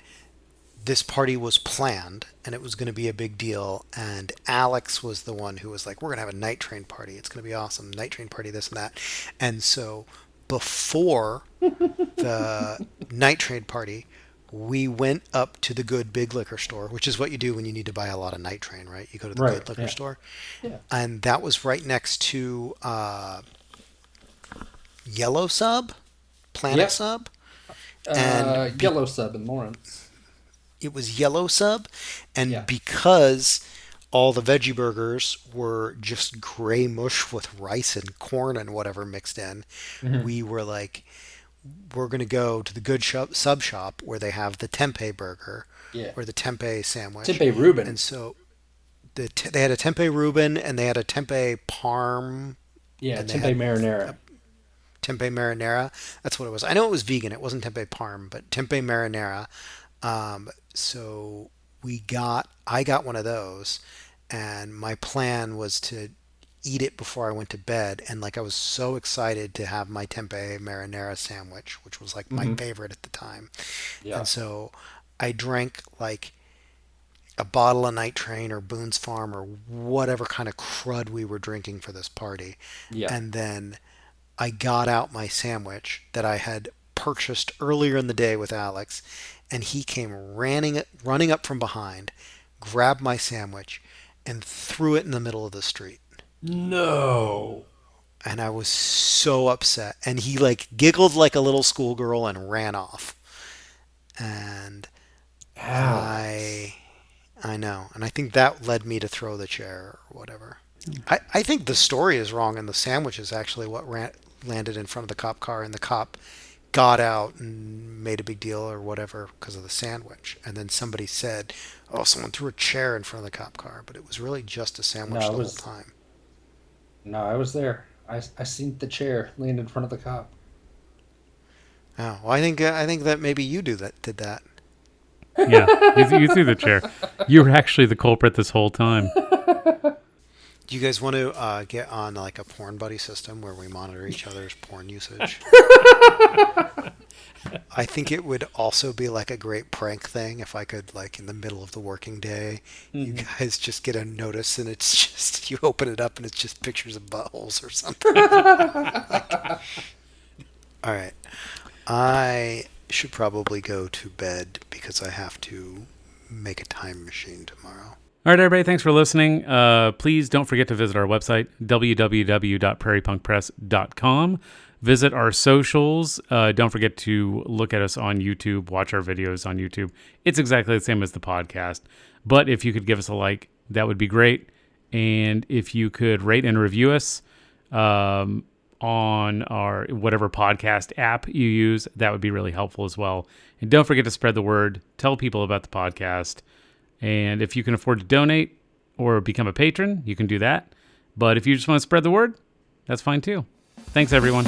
Speaker 3: this party was planned and it was going to be a big deal. And Alex was the one who was like, "We're going to have a night train party. It's going to be awesome. Night train party, this and that." And so before the night train party, we went up to the good big liquor store, which is what you do when you need to buy a lot of night train, right? You go to the
Speaker 2: Right,
Speaker 3: good liquor
Speaker 2: yeah.
Speaker 3: store.
Speaker 2: Yeah.
Speaker 3: And that was right next to Yellow Sub, Planet
Speaker 2: Yep.
Speaker 3: Sub. And
Speaker 2: Yellow Sub in Lawrence.
Speaker 3: It was Yellow Sub, and
Speaker 2: Yeah.
Speaker 3: because all the veggie burgers were just gray mush with rice and corn and whatever mixed in, we were like, we're going to go to the good sub shop where they have the tempeh burger
Speaker 2: Yeah.
Speaker 3: or the tempeh sandwich.
Speaker 2: Tempeh Reuben.
Speaker 3: And so they had a tempeh Reuben and they had a tempeh parm
Speaker 2: Yeah,
Speaker 3: And they
Speaker 2: tempeh
Speaker 3: had
Speaker 2: marinara.
Speaker 3: tempeh marinara. That's what it was. I know it was vegan. It wasn't tempeh parm, but tempeh marinara. So I got one of those, and my plan was to eat it before I went to bed. And like I was so excited to have my tempeh marinara sandwich, which was like my
Speaker 2: Hmm.
Speaker 3: favorite at the time.
Speaker 2: Yeah.
Speaker 3: And so I drank like a bottle of Night Train or Boone's Farm or whatever kind of crud we were drinking for this party.
Speaker 2: Yeah.
Speaker 3: And then I got out my sandwich that I had purchased earlier in the day with Alex, and he came running up from behind, grabbed my sandwich, and threw it in the middle of the street.
Speaker 2: No.
Speaker 3: And I was so upset. And he like giggled like a little schoolgirl and ran off. And
Speaker 2: Alex.
Speaker 3: I I know. And I think that led me to throw the chair or whatever. I think the story is wrong, and the sandwich is actually what landed in front of the cop car, and the cop got out and made a big deal or whatever because of the sandwich. And then somebody said, "Oh, someone threw a chair in front of the cop car," but it was really just a sandwich
Speaker 2: No,
Speaker 3: the
Speaker 2: it
Speaker 3: whole
Speaker 2: was.
Speaker 3: time.
Speaker 2: No, I was there. I seen the chair land in front of the cop.
Speaker 3: Oh, well, I think that maybe you did that.
Speaker 1: Yeah, you threw the chair. You were actually the culprit this whole time.
Speaker 3: Do you guys want to get on like a porn buddy system where we monitor each other's porn usage? I think it would also be like a great prank thing if I could, like, in the middle of the working day, you guys just get a notice and it's just, you open it up and it's just pictures of buttholes or something. All right. I should probably go to bed because I have to make a time machine tomorrow.
Speaker 1: All right, everybody, thanks for listening. Please don't forget to visit our website, www.prairiepunkpress.com. Visit our socials. Don't forget to look at us on YouTube, watch our videos on YouTube. It's exactly the same as the podcast. But if you could give us a like, that would be great. And if you could rate and review us on our whatever podcast app you use, that would be really helpful as well. And don't forget to spread the word. Tell people about the podcast. And if you can afford to donate or become a patron, you can do that. But if you just want to spread the word, that's fine too. Thanks, everyone.